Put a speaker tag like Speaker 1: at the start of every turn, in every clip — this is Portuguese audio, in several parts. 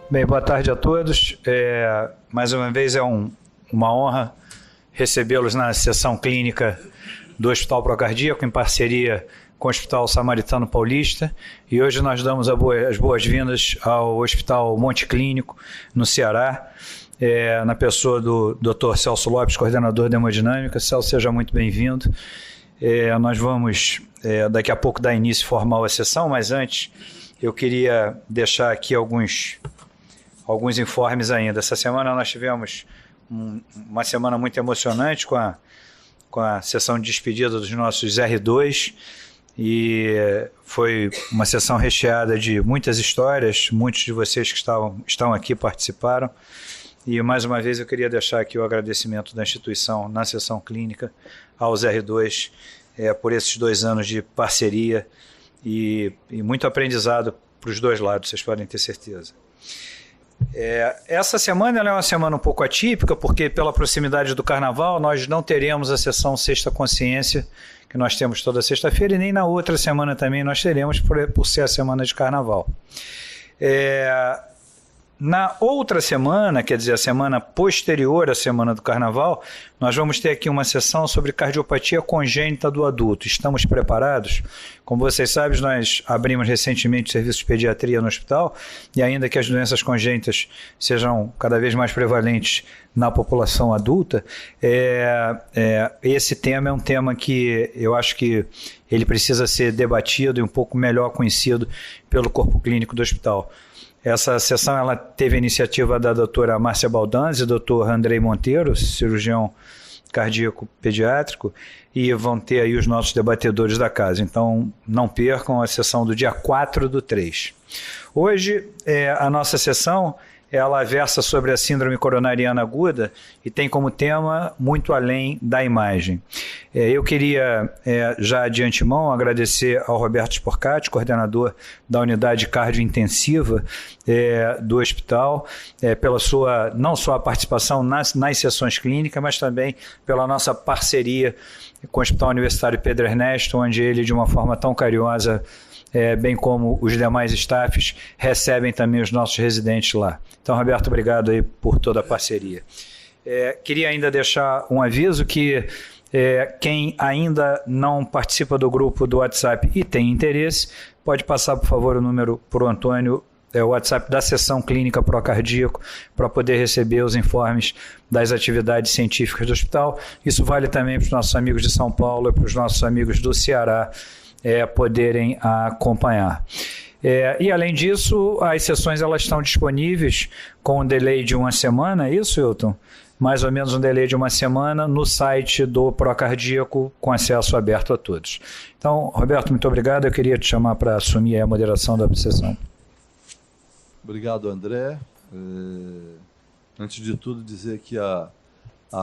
Speaker 1: Bem, boa tarde a todos. Mais uma vez uma honra recebê-los na sessão clínica do Hospital Procardíaco, em parceria com o Hospital Samaritano Paulista. E hoje nós damos as boas-vindas ao Hospital Monte Clínico, no Ceará, na pessoa do Dr. Celso Lopes, coordenador de hemodinâmica. Celso, seja muito bem-vindo. Nós vamos, daqui a pouco, dar início formal à sessão, mas antes eu queria deixar aqui alguns informes ainda. Essa semana nós tivemos uma semana muito emocionante com a sessão de despedida dos nossos R2, e foi uma sessão recheada de muitas histórias. Muitos de vocês que estão aqui participaram, e mais uma vez eu queria deixar aqui o agradecimento da instituição na sessão clínica aos R2 por esses 2 anos de parceria e muito aprendizado para os dois lados, vocês podem ter certeza. Essa semana ela é uma semana um pouco atípica, porque pela proximidade do Carnaval nós não teremos a sessão Sexta Consciência, que nós temos toda sexta-feira, e nem na outra semana também nós teremos, por ser a semana de Carnaval. Na outra semana, quer dizer, a semana posterior à semana do Carnaval, nós vamos ter aqui uma sessão sobre cardiopatia congênita do adulto. Estamos preparados? Como vocês sabem, nós abrimos recentemente o serviço de pediatria no hospital, e ainda que as doenças congênitas sejam cada vez mais prevalentes na população adulta, esse tema é um tema que eu acho que ele precisa ser debatido e um pouco melhor conhecido pelo corpo clínico do hospital. Essa sessão ela teve a iniciativa da doutora Márcia Baldanzi e do doutor Andrei Monteiro, cirurgião cardíaco pediátrico, e vão ter aí os nossos debatedores da casa. Então, não percam a sessão do dia 4/3. Hoje, a nossa sessão ela versa sobre a síndrome coronariana aguda e tem como tema muito além da imagem. Eu queria, já de antemão, agradecer ao Roberto Sporcati, coordenador da unidade cardiointensiva do hospital, pela sua, não só a participação nas sessões clínicas, mas também pela nossa parceria com o Hospital Universitário Pedro Ernesto, onde ele, de uma forma tão carinhosa, bem como os demais staffs, recebem também os nossos residentes lá. Então, Roberto, obrigado aí por toda a parceria. Queria ainda deixar um aviso que quem ainda não participa do grupo do WhatsApp e tem interesse, pode passar, por favor, o número para o Antônio, o WhatsApp da sessão clínica Procardíaco, para poder receber os informes das atividades científicas do hospital. Isso vale também para os nossos amigos de São Paulo e para os nossos amigos do Ceará, poderem acompanhar. E além disso, as sessões elas estão disponíveis com um delay de 1 semana, é isso, Hilton? Mais ou menos um delay de 1 semana no site do Procardíaco, com acesso aberto a todos. Então, Roberto, muito obrigado. Eu queria te chamar para assumir a moderação da sessão.
Speaker 2: Obrigado, André. Antes de tudo, dizer que a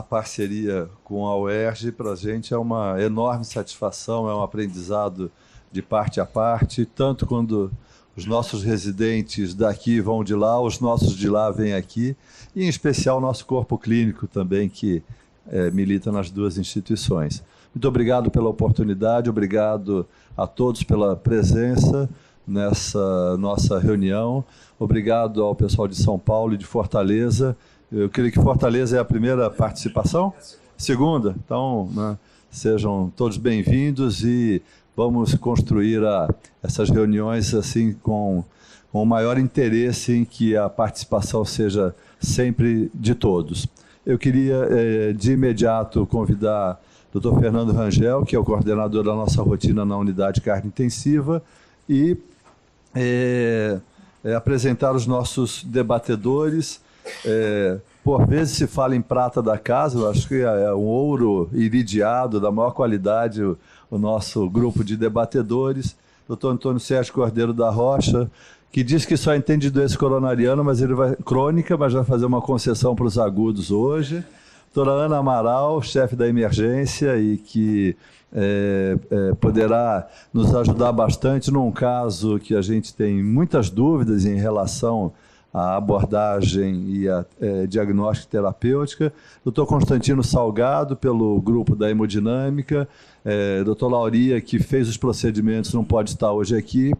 Speaker 2: parceria com a UERJ para a gente é uma enorme satisfação, é um aprendizado de parte a parte, tanto quando os nossos residentes daqui vão de lá, os nossos de lá vêm aqui, e em especial o nosso corpo clínico também, que milita nas duas instituições. Muito obrigado pela oportunidade, obrigado a todos pela presença nessa nossa reunião, obrigado ao pessoal de São Paulo e de Fortaleza. Eu creio que Fortaleza é a primeira participação? Segunda. Então, sejam todos bem-vindos e vamos construir essas reuniões assim com o maior interesse em que a participação seja sempre de todos. Eu queria, de imediato, convidar o Dr. Fernando Rangel, que é o coordenador da nossa rotina na unidade cardiointensiva, e apresentar os nossos debatedores. Por vezes se fala em prata da casa, eu acho que é um ouro iridiado da maior qualidade o nosso grupo de debatedores. Dr. Antônio Sérgio Cordeiro da Rocha, que diz que só entende doença coronariana, crônica, mas vai fazer uma concessão para os agudos hoje. Doutora Ana Amaral, chefe da emergência, e que poderá nos ajudar bastante num caso que a gente tem muitas dúvidas em relação à abordagem e à diagnóstica terapêutica. Dr. Constantino Salgado, pelo grupo da hemodinâmica. Dr. Lauria, que fez os procedimentos, não pode estar hoje aqui.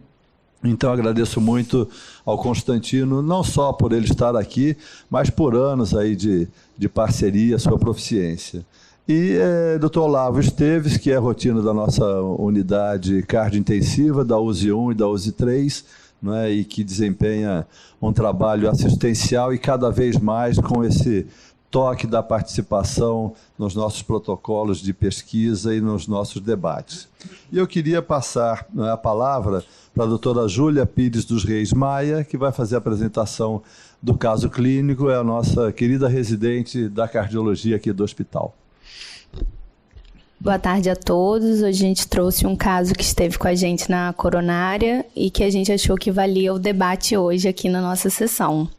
Speaker 2: Então, agradeço muito ao Constantino, não só por ele estar aqui, mas por anos aí de parceria, sua proficiência. E Dr. Olavo Esteves, que é a rotina da nossa unidade cardio-intensiva, da USI 1 e da USI 3, né, e que desempenha um trabalho assistencial e cada vez mais com esse toque da participação nos nossos protocolos de pesquisa e nos nossos debates. E eu queria passar, né, a palavra para a doutora Júlia Pires dos Reis Maia, que vai fazer a apresentação do caso clínico, é a nossa querida residente da cardiologia aqui do hospital.
Speaker 3: Boa tarde a todos. Hoje a gente trouxe um caso que esteve com a gente na coronária e que a gente achou que valia o debate hoje aqui na nossa sessão.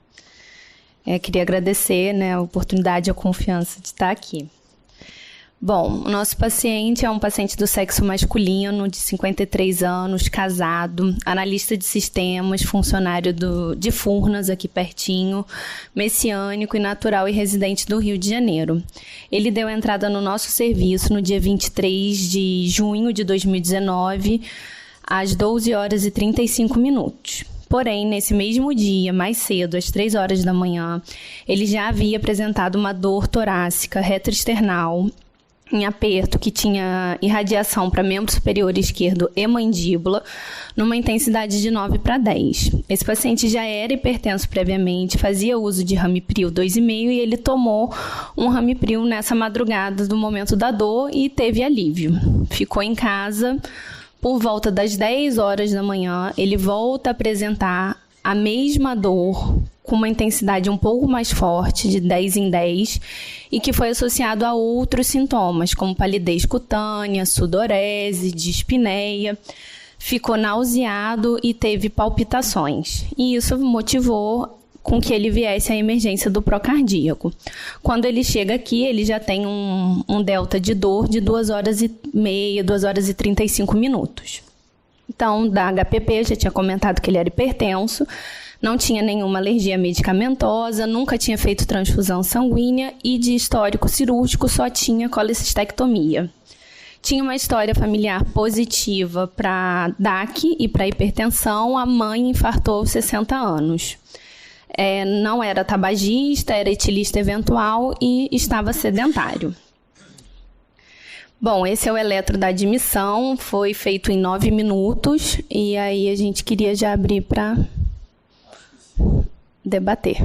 Speaker 3: Queria agradecer, né, a oportunidade e a confiança de estar aqui. Bom, o nosso paciente é um paciente do sexo masculino, de 53 anos, casado, analista de sistemas, funcionário de Furnas, aqui pertinho, messiânico e natural e residente do Rio de Janeiro. Ele deu entrada no nosso serviço no dia 23 de junho de 2019, às 12 horas e 35 minutos. Porém, nesse mesmo dia, mais cedo, às 3 horas da manhã, ele já havia apresentado uma dor torácica retroesternal em aperto que tinha irradiação para membro superior esquerdo e mandíbula, numa intensidade de 9/10. Esse paciente já era hipertenso previamente, fazia uso de Ramipril 2,5 e ele tomou um Ramipril nessa madrugada do momento da dor e teve alívio. Ficou em casa. Por volta das 10 horas da manhã, ele volta a apresentar a mesma dor, com uma intensidade um pouco mais forte, de 10 em 10, e que foi associado a outros sintomas, como palidez cutânea, sudorese, dispneia. Ficou nauseado e teve palpitações. E isso motivou com que ele viesse à emergência do procardíaco. Quando ele chega aqui, ele já tem um delta de dor de 2 horas e meia, 2 horas e 35 minutos. Então, da HPP, já tinha comentado que ele era hipertenso, não tinha nenhuma alergia medicamentosa, nunca tinha feito transfusão sanguínea e de histórico cirúrgico só tinha colecistectomia. Tinha uma história familiar positiva para DAC e para hipertensão, a mãe infartou aos 60 anos. Não era tabagista, era etilista eventual e estava sedentário. Bom, esse é o eletro da admissão, foi feito em 9 minutos e aí a gente queria já abrir para debater.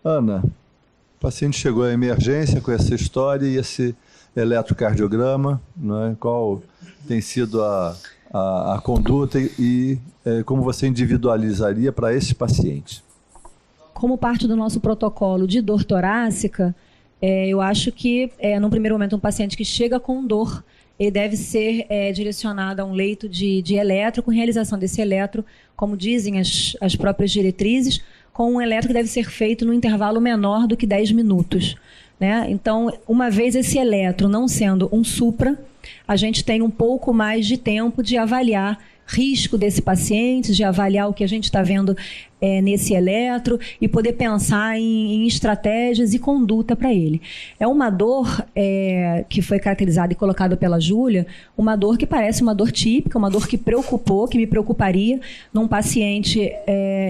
Speaker 2: Ana, o paciente chegou à emergência com essa história e esse eletrocardiograma, né? Qual tem sido a conduta e como você individualizaria para esse paciente?
Speaker 4: Como parte do nosso protocolo de dor torácica, eu acho que, num primeiro momento, um paciente que chega com dor, ele deve ser direcionado a um leito de eletro, com realização desse eletro, como dizem as próprias diretrizes, com um eletro que deve ser feito no intervalo menor do que 10 minutos. Né? Então, uma vez esse eletro não sendo um supra, a gente tem um pouco mais de tempo de avaliar risco desse paciente, de avaliar o que a gente está vendo nesse eletro e poder pensar em estratégias e conduta para ele. É uma dor que foi caracterizada e colocada pela Júlia, uma dor que parece uma dor típica, uma dor que preocupou, que me preocuparia num paciente,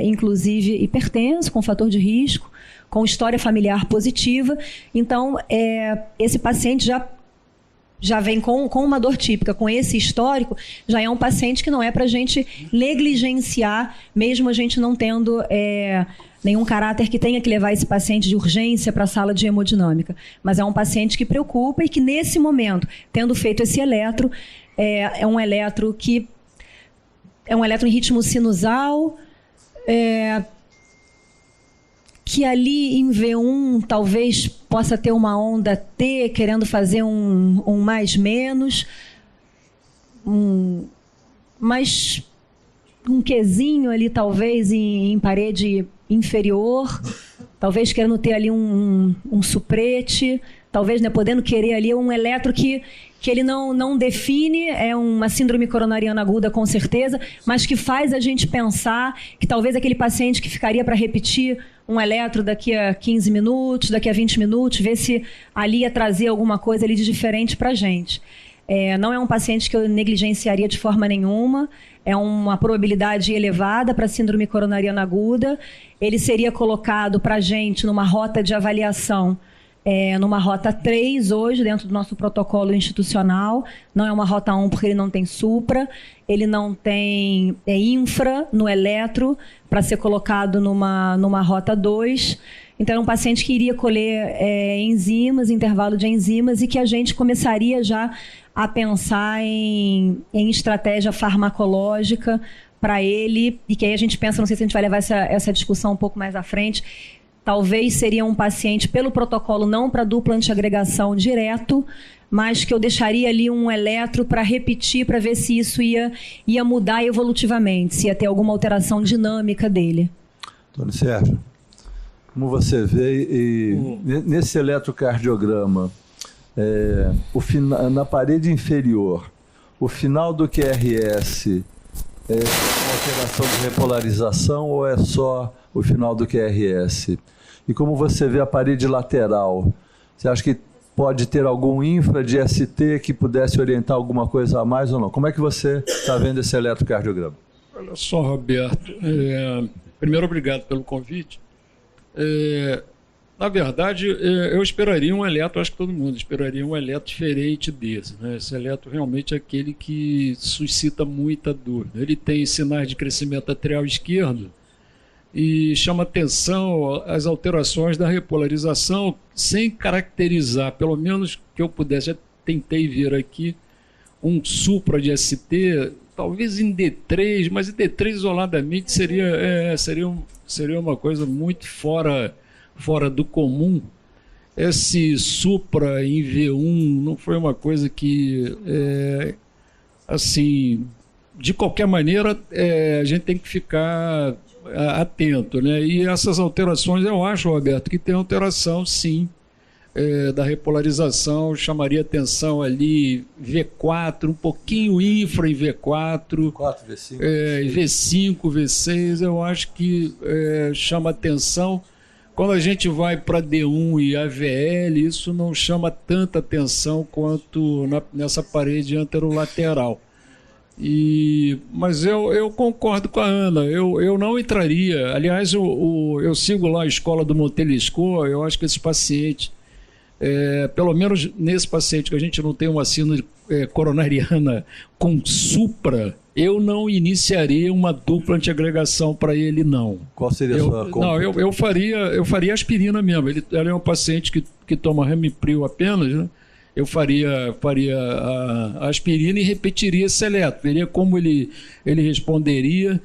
Speaker 4: inclusive, hipertenso, com fator de risco, com história familiar positiva. Então, esse paciente já vem com uma dor típica, com esse histórico, já é um paciente que não é para a gente negligenciar, mesmo a gente não tendo nenhum caráter que tenha que levar esse paciente de urgência para a sala de hemodinâmica. Mas é um paciente que preocupa e que, nesse momento, tendo feito esse eletro, é um eletro que é um eletro em ritmo sinusal, que ali em V1 talvez possa ter uma onda T, querendo fazer um mais menos, mas um Qzinho ali talvez em parede inferior, talvez querendo ter ali um suprete, talvez, né, podendo querer ali um eletro que ele não define, é uma síndrome coronariana aguda com certeza, mas que faz a gente pensar que talvez aquele paciente que ficaria para repetir um eletro daqui a 15 minutos, daqui a 20 minutos, ver se ali ia trazer alguma coisa ali de diferente para a gente. Não é um paciente que eu negligenciaria de forma nenhuma, é uma probabilidade elevada para síndrome coronariana aguda. Ele seria colocado para a gente numa rota de avaliação, numa rota 3 hoje, dentro do nosso protocolo institucional. Não é uma rota 1 porque ele não tem supra, ele não tem infra no eletro para ser colocado numa rota 2. Então, é um paciente que iria colher enzimas, intervalo de enzimas, e que a gente começaria já a pensar em estratégia farmacológica para ele, e que aí a gente pensa, não sei se a gente vai levar essa discussão um pouco mais à frente, talvez seria um paciente pelo protocolo não para dupla antiagregação direto, mas que eu deixaria ali um eletro para repetir, para ver se isso ia mudar evolutivamente, se ia ter alguma alteração dinâmica dele.
Speaker 2: Antônio Sérgio, como você vê, nesse eletrocardiograma, na parede inferior, o final do QRS é uma alteração de repolarização ou é só o final do QRS? E como você vê a parede lateral, você acha que pode ter algum infra de ST que pudesse orientar alguma coisa a mais ou não? Como é que você está vendo esse eletrocardiograma?
Speaker 5: Olha só, Roberto, primeiro, obrigado pelo convite. Na verdade, eu esperaria um eletro, acho que todo mundo esperaria um eletro diferente desse, né? Esse eletro realmente é aquele que suscita muita dúvida. Ele tem sinais de crescimento atrial esquerdo e chama atenção as alterações da repolarização, sem caracterizar, pelo menos que eu pudesse, já tentei ver aqui, um supra de ST, talvez em D3, mas em D3 isoladamente seria uma coisa muito fora do comum. Esse supra em V1 não foi uma coisa que, assim, de qualquer maneira, a gente tem que ficar atento, né? E essas alterações, eu acho, Roberto, que tem alteração, sim, da repolarização, chamaria atenção ali V4, um pouquinho infra em V4,
Speaker 2: V5,
Speaker 5: V5, V6, eu acho que chama atenção. Quando a gente vai para D1 e AVL, isso não chama tanta atenção quanto nessa parede anterolateral. Mas eu concordo com a Ana, eu não entraria. Aliás, eu sigo lá a escola do Montelesco, eu acho que esse paciente, pelo menos nesse paciente que a gente não tem uma síndrome coronariana com supra, eu não iniciaria uma dupla antiagregação para ele, não.
Speaker 2: Qual seria a sua compra?
Speaker 5: Não, eu faria aspirina mesmo. Ele é um paciente que toma Ramipril apenas, né? Eu faria a aspirina e repetiria esse eletro. Veria como ele responderia.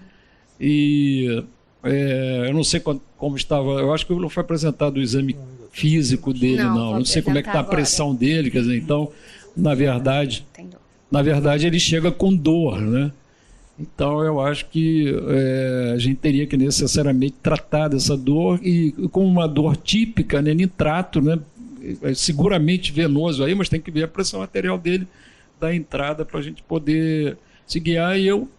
Speaker 5: E eu não sei como estava. Eu acho que não foi apresentado o exame físico dele, não. Não sei como é que está a pressão dele. Quer dizer, então, na verdade, ele chega com dor, né? Então, eu acho que a gente teria que necessariamente tratar dessa dor, e com uma dor típica, né, nitrato, né? Seguramente venoso aí, mas tem que ver a pressão arterial dele da entrada para a gente poder se guiar. E eu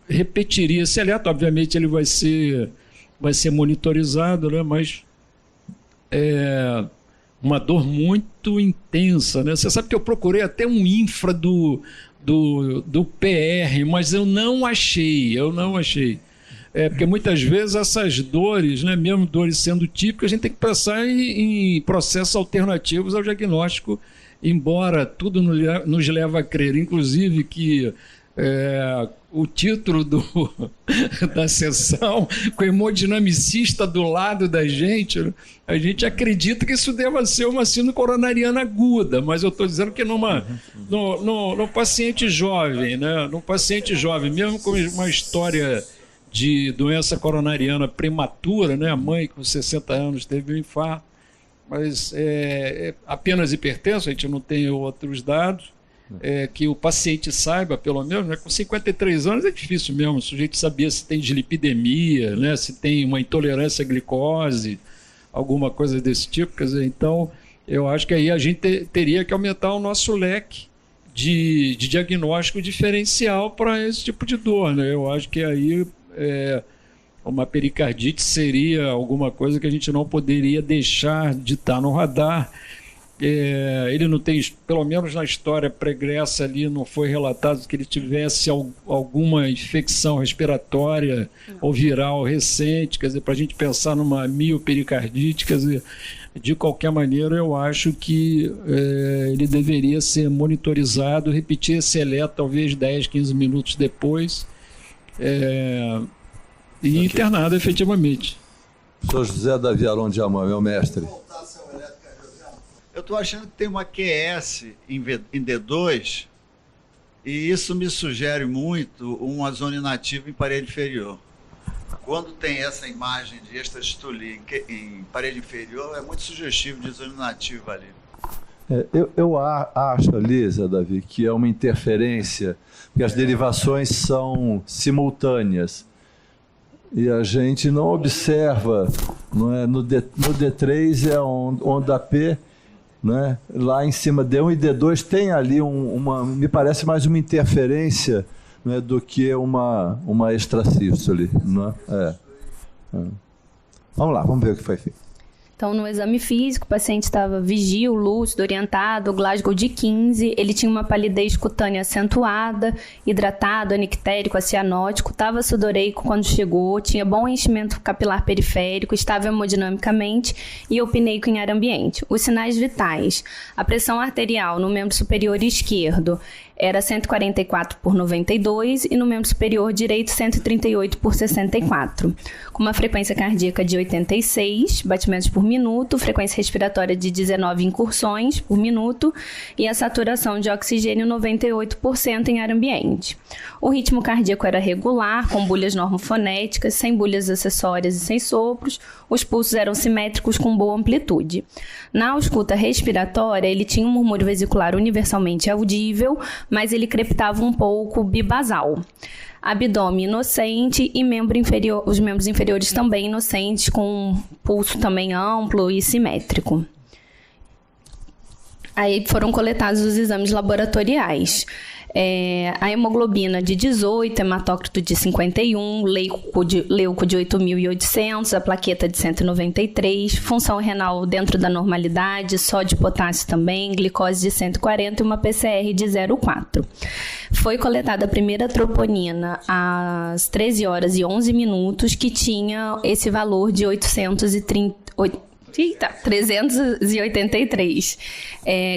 Speaker 5: repetiria esse eletro. Obviamente ele vai ser monitorizado, né? Mas uma dor muito intensa, né? Você sabe que eu procurei até um infra do PR, mas eu não achei. Porque muitas vezes essas dores, né, mesmo dores sendo típicas, a gente tem que pensar em processos alternativos ao diagnóstico, embora tudo nos leva a crer, inclusive, que o título da sessão, com o hemodinamicista do lado da gente, né, a gente acredita que isso deva ser uma síndrome coronariana aguda, mas eu estou dizendo que no paciente jovem, né, no paciente jovem, mesmo com uma história de doença coronariana prematura, né? A mãe com 60 anos teve um infarto, mas apenas hipertenso, a gente não tem outros dados, que o paciente saiba, pelo menos, né? Com 53 anos é difícil mesmo o sujeito saber se tem dislipidemia, né? Se tem uma intolerância à glicose, alguma coisa desse tipo. Quer dizer, então, eu acho que aí a gente teria que aumentar o nosso leque de diagnóstico diferencial para esse tipo de dor, né? Eu acho que aí uma pericardite seria alguma coisa que a gente não poderia deixar de estar no radar. Ele não tem, pelo menos na história pregressa ali, não foi relatado que ele tivesse alguma infecção respiratória ou viral recente, quer dizer, para a gente pensar numa miopericardite, quer dizer, de qualquer maneira, eu acho que ele deveria ser monitorizado, repetir esse eletro talvez 10, 15 minutos depois, e internado efetivamente.
Speaker 2: Sou José Davi Aron de Amã, meu mestre.
Speaker 6: Eu estou achando que tem uma QS em D2 e isso me sugere muito uma zona inativa em parede inferior. Quando tem essa imagem de extrastilia em parede inferior, é muito sugestivo de zona inativa ali.
Speaker 2: Eu acho ali, Zé Davi, que é uma interferência, porque as derivações são simultâneas. E a gente não observa, não é? No D3 é onda P, né? Lá em cima D1 e D2 tem ali me parece mais uma interferência, né, do que uma extracístole, não é? Vamos lá, vamos ver o que foi feito.
Speaker 3: Então, no exame físico, o paciente estava vigil, lúcido, orientado, Glasgow de 15, ele tinha uma palidez cutânea acentuada, hidratado, anictérico, cianótico, estava sudoreico quando chegou, tinha bom enchimento capilar periférico, estava hemodinamicamente e eupineico em ar ambiente. Os sinais vitais: a pressão arterial no membro superior esquerdo era 144/92 e no membro superior direito 138/64, com uma frequência cardíaca de 86 batimentos por minuto, frequência respiratória de 19 incursões por minuto e a saturação de oxigênio 98% em ar ambiente. O ritmo cardíaco era regular, com bulhas normofonéticas, sem bulhas acessórias e sem sopros. Os pulsos eram simétricos com boa amplitude. Na ausculta respiratória, ele tinha um murmúrio vesicular universalmente audível, mas ele crepitava um pouco bibasal. Abdômen inocente e os membros inferiores também inocentes, com pulso também amplo e simétrico. Aí foram coletados os exames laboratoriais. A hemoglobina de 18, hematócrito de 51, leuco de 8.800, a plaqueta de 193, função renal dentro da normalidade, sódio e potássio também, glicose de 140 e uma PCR de 0,4. Foi coletada a primeira troponina às 13 horas e 11 minutos, que tinha esse valor de 383,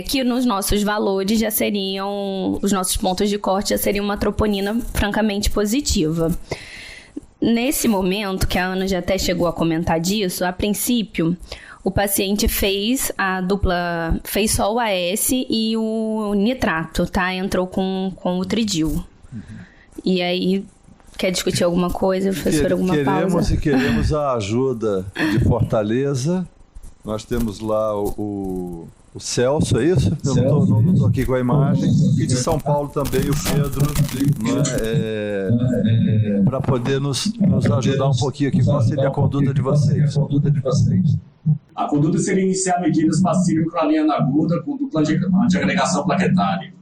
Speaker 3: que nos nossos valores já seriam, os nossos pontos de corte já seriam uma troponina francamente positiva. Nesse momento, que a Ana já até chegou a comentar disso, a princípio, o paciente fez só o AS e o nitrato, tá? Entrou com o tridil. E aí, quer discutir alguma coisa, professor, alguma pausa?
Speaker 2: Queremos a ajuda de Fortaleza. Nós temos lá o Celso, é isso? Eu não estou aqui com a imagem. E de São Paulo também o Pedro, para poder nos ajudar um pouquinho aqui. Qual seria a conduta de vocês?
Speaker 7: A conduta seria iniciar medidas pacíficas com a linha aguda com dupla antiagregação plaquetária.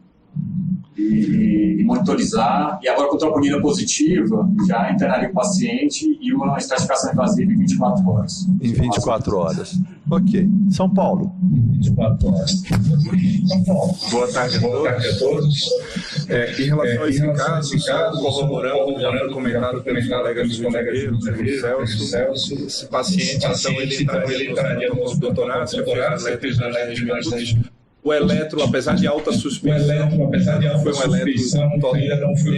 Speaker 7: E monitorizar, e agora com troponina positiva, já internaria o paciente e uma estratificação invasiva em 24 horas.
Speaker 2: Em 24 horas. Ok. São Paulo.
Speaker 7: 24 horas.
Speaker 8: Boa tarde a todos. Em relação a esse caso, corroborando, já foi comentado pelos colegas do Celso, esse paciente, então, ele entraria no doutorado, fez o eletro, apesar de alta suspensão, foi um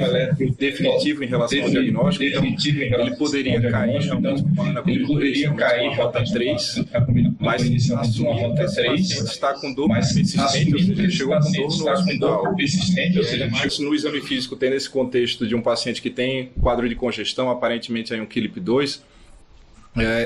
Speaker 8: eletro definitivo em relação ao diagnóstico, então ele poderia cair realmente na rota 3, mas assumindo que esse paciente está com dor persistente, ou seja, chegou com dor no hospital. Mas no exame físico, tendo esse contexto de um paciente que tem quadro de congestão, aparentemente aí um KILIP2,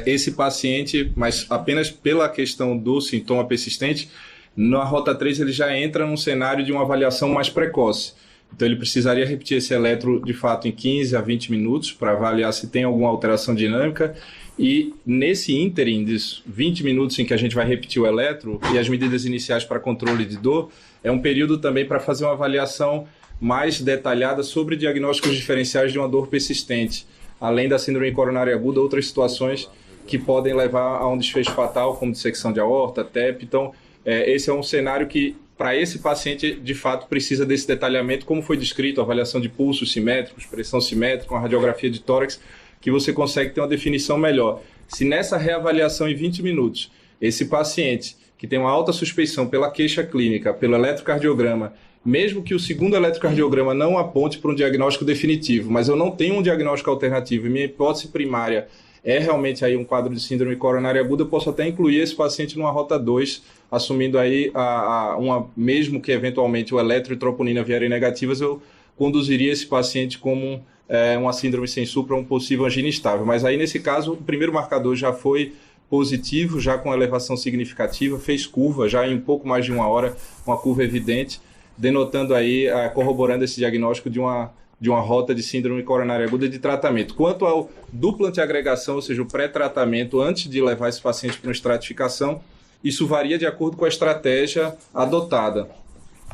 Speaker 8: esse paciente, mas apenas pela questão do sintoma persistente, na rota 3 ele já entra num cenário de uma avaliação mais precoce. Então ele precisaria repetir esse eletro de fato em 15 a 20 minutos para avaliar se tem alguma alteração dinâmica, e nesse ínterim dos 20 minutos em que a gente vai repetir o eletro e as medidas iniciais para controle de dor, é um período também para fazer uma avaliação mais detalhada sobre diagnósticos diferenciais de uma dor persistente, além da síndrome coronária aguda, outras situações que podem levar a um desfecho fatal, como dissecção de aorta, TEP. Então, esse é um cenário que, para esse paciente, de fato, precisa desse detalhamento, como foi descrito, avaliação de pulsos simétricos, pressão simétrica, uma radiografia de tórax, que você consegue ter uma definição melhor. Se nessa reavaliação em 20 minutos, esse paciente que tem uma alta suspeição pela queixa clínica, pelo eletrocardiograma, mesmo que o segundo eletrocardiograma não aponte para um diagnóstico definitivo, mas eu não tenho um diagnóstico alternativo e minha hipótese primária é realmente aí um quadro de síndrome coronária aguda, eu posso até incluir esse paciente numa rota 2, assumindo aí mesmo que eventualmente o eletro e troponina vierem negativas, eu conduziria esse paciente como uma síndrome sem supra, um possível angina estável. Mas aí, nesse caso, o primeiro marcador já foi positivo, já com elevação significativa, fez curva, já em um pouco mais de 1 hora, uma curva evidente, denotando aí, corroborando esse diagnóstico de uma rota de síndrome coronária aguda de tratamento. Quanto ao dupla antiagregação, ou seja, o pré-tratamento, antes de levar esse paciente para uma estratificação, isso varia de acordo com a estratégia adotada.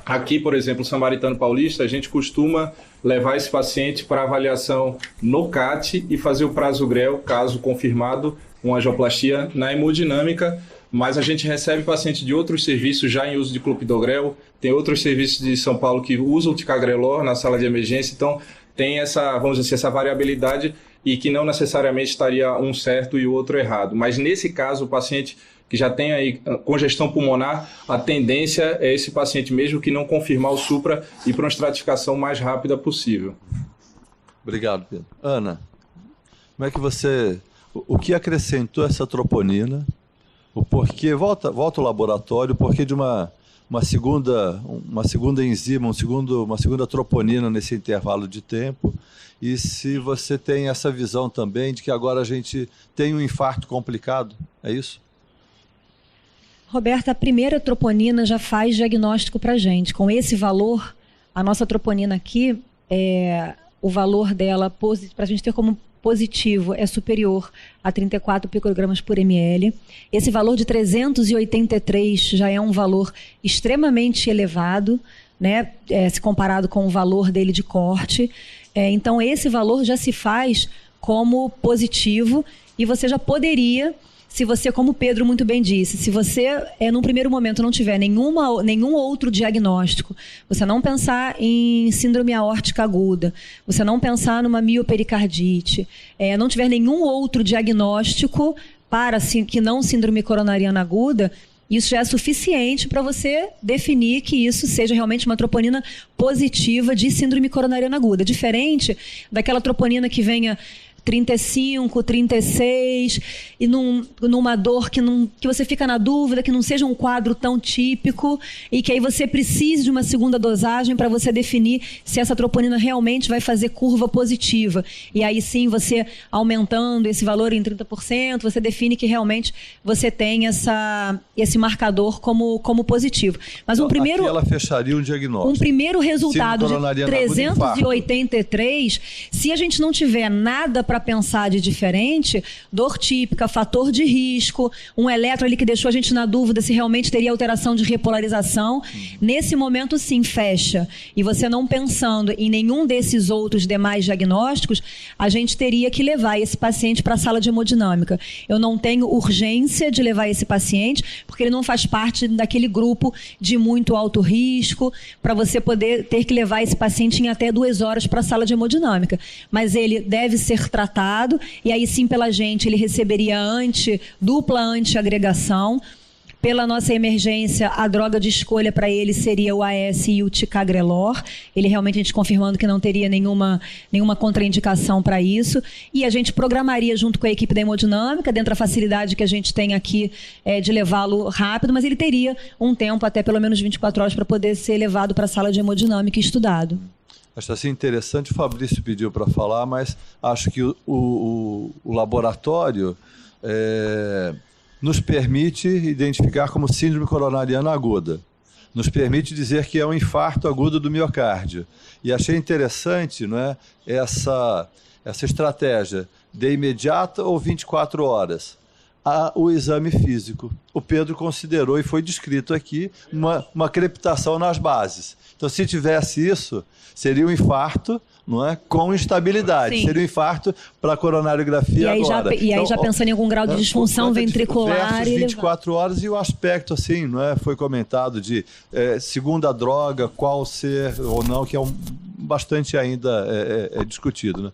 Speaker 8: Aqui, por exemplo, no Samaritano Paulista, a gente costuma levar esse paciente para avaliação no CAT e fazer o prasugrel, caso confirmado, uma angioplastia na hemodinâmica, mas a gente recebe paciente de outros serviços já em uso de clopidogrel, tem outros serviços de São Paulo que usam o ticagrelor na sala de emergência, então tem essa, vamos dizer, essa variabilidade e que não necessariamente estaria um certo e o outro errado. Mas nesse caso, o paciente que já tem aí congestão pulmonar, a tendência é esse paciente, mesmo que não confirmar o supra, ir para uma estratificação mais rápida possível.
Speaker 2: Obrigado, Pedro. Ana, como é que você... O que acrescentou essa troponina? O porquê, volta ao laboratório, o porquê de uma segunda enzima, uma segunda troponina nesse intervalo de tempo, e se você tem essa visão também de que agora a gente tem um infarto complicado, é isso?
Speaker 4: Roberta, a primeira troponina já faz diagnóstico para a gente. Com esse valor, a nossa troponina aqui, o valor dela, para a gente ter como positivo, é superior a 34 picogramas por ml. Esse valor de 383 já é um valor extremamente elevado, né, se comparado com o valor dele de corte. Então, esse valor já se faz como positivo e você já poderia... Se você, como o Pedro muito bem disse, se você, num primeiro momento, não tiver nenhum outro diagnóstico, você não pensar em síndrome aórtica aguda, você não pensar numa miopericardite, não tiver nenhum outro diagnóstico para que não síndrome coronariana aguda, isso já é suficiente para você definir que isso seja realmente uma troponina positiva de síndrome coronariana aguda, diferente daquela troponina que venha 35, 36, e numa dor que você fica na dúvida, que não seja um quadro tão típico, e que aí você precise de uma segunda dosagem para você definir se essa troponina realmente vai fazer curva positiva. E aí sim, você aumentando esse valor em 30%, você define que realmente você tem esse marcador como positivo. Mas
Speaker 2: então, aqui ela fecharia um diagnóstico.
Speaker 4: Um primeiro resultado de 383, se a gente não tiver nada para pensar de diferente, dor típica, fator de risco, um eletro ali que deixou a gente na dúvida se realmente teria alteração de repolarização, nesse momento sim, fecha. E você não pensando em nenhum desses outros demais diagnósticos, a gente teria que levar esse paciente para a sala de hemodinâmica. Eu não tenho urgência de levar esse paciente, porque ele não faz parte daquele grupo de muito alto risco, para você poder ter que levar esse paciente em até 2 horas para a sala de hemodinâmica. Mas ele deve ser tratado, e aí sim pela gente ele receberia dupla antiagregação. Pela nossa emergência, a droga de escolha para ele seria o AS e o ticagrelor. Ele realmente, a gente confirmando que não teria nenhuma contraindicação para isso. E a gente programaria junto com a equipe da hemodinâmica, dentro da facilidade que a gente tem aqui de levá-lo rápido, mas ele teria um tempo, até pelo menos 24 horas, para poder ser levado para a sala de hemodinâmica e estudado.
Speaker 2: Acho assim interessante, o Fabrício pediu para falar, mas acho que o laboratório nos permite identificar como síndrome coronariana aguda. Nos permite dizer que é um infarto agudo do miocárdio. E achei interessante, não é, essa estratégia de imediata ou 24 horas. o exame físico. O Pedro considerou, e foi descrito aqui, uma crepitação nas bases. Então, se tivesse isso, seria um infarto, não é? Com instabilidade. Sim. Seria um infarto para a coronariografia
Speaker 4: e aí
Speaker 2: agora.
Speaker 4: E aí, já pensando em algum grau de disfunção ventricular...
Speaker 2: Versus 24 horas, e o aspecto, assim, não é? Foi comentado de segunda droga, qual ser ou não, que é bastante ainda discutido, né?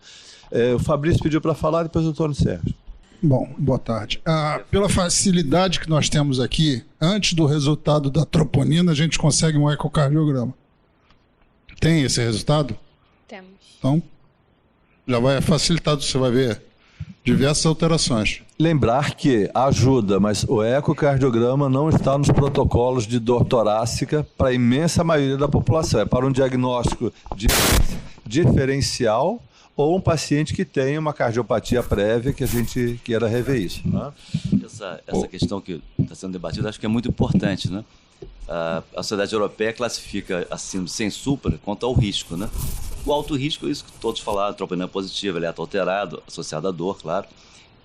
Speaker 2: O Fabrício pediu para falar, depois o Antônio Sérgio.
Speaker 9: Bom, boa tarde. Pela facilidade que nós temos aqui, antes do resultado da troponina, a gente consegue um ecocardiograma. Tem esse resultado?
Speaker 3: Temos.
Speaker 9: Então, já vai facilitado, você vai ver diversas alterações.
Speaker 2: Lembrar que ajuda, mas o ecocardiograma não está nos protocolos de dor torácica para a imensa maioria da população. É para um diagnóstico diferencial ou um paciente que tem uma cardiopatia prévia, que a gente queira rever isso. Né?
Speaker 10: Essa questão que está sendo debatida, acho que é muito importante, né? A Sociedade Europeia classifica a síndrome sem supra quanto ao risco, né? O alto risco, isso que todos falaram, troponina positiva, eletro alterado, associado à dor, claro,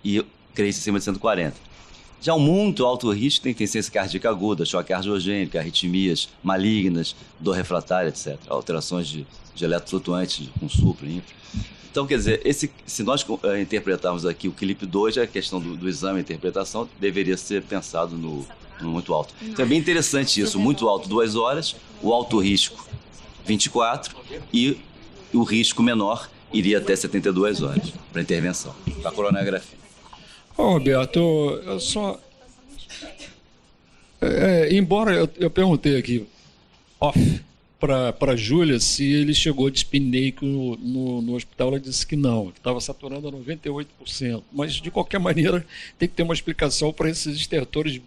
Speaker 10: e cresce acima de 140. Já o muito alto risco tem insuficiência cardíaca aguda, choque cardiogênico, arritmias malignas, dor refratária, etc. Alterações de eletroflutuantes com supra, infra. Então, quer dizer, se nós interpretarmos aqui o CLIP-2, a questão do exame e interpretação deveria ser pensado no muito alto. Então é bem interessante isso, muito alto 2 horas, o alto risco 24 e o risco menor iria até 72 horas para intervenção, para coronariografia.
Speaker 5: Roberto, eu só... embora eu perguntei aqui, off, para a Júlia se ele chegou de espineco no hospital, ela disse que não, que estava saturando a 98%. Mas, de qualquer maneira, tem que ter uma explicação para esses estertores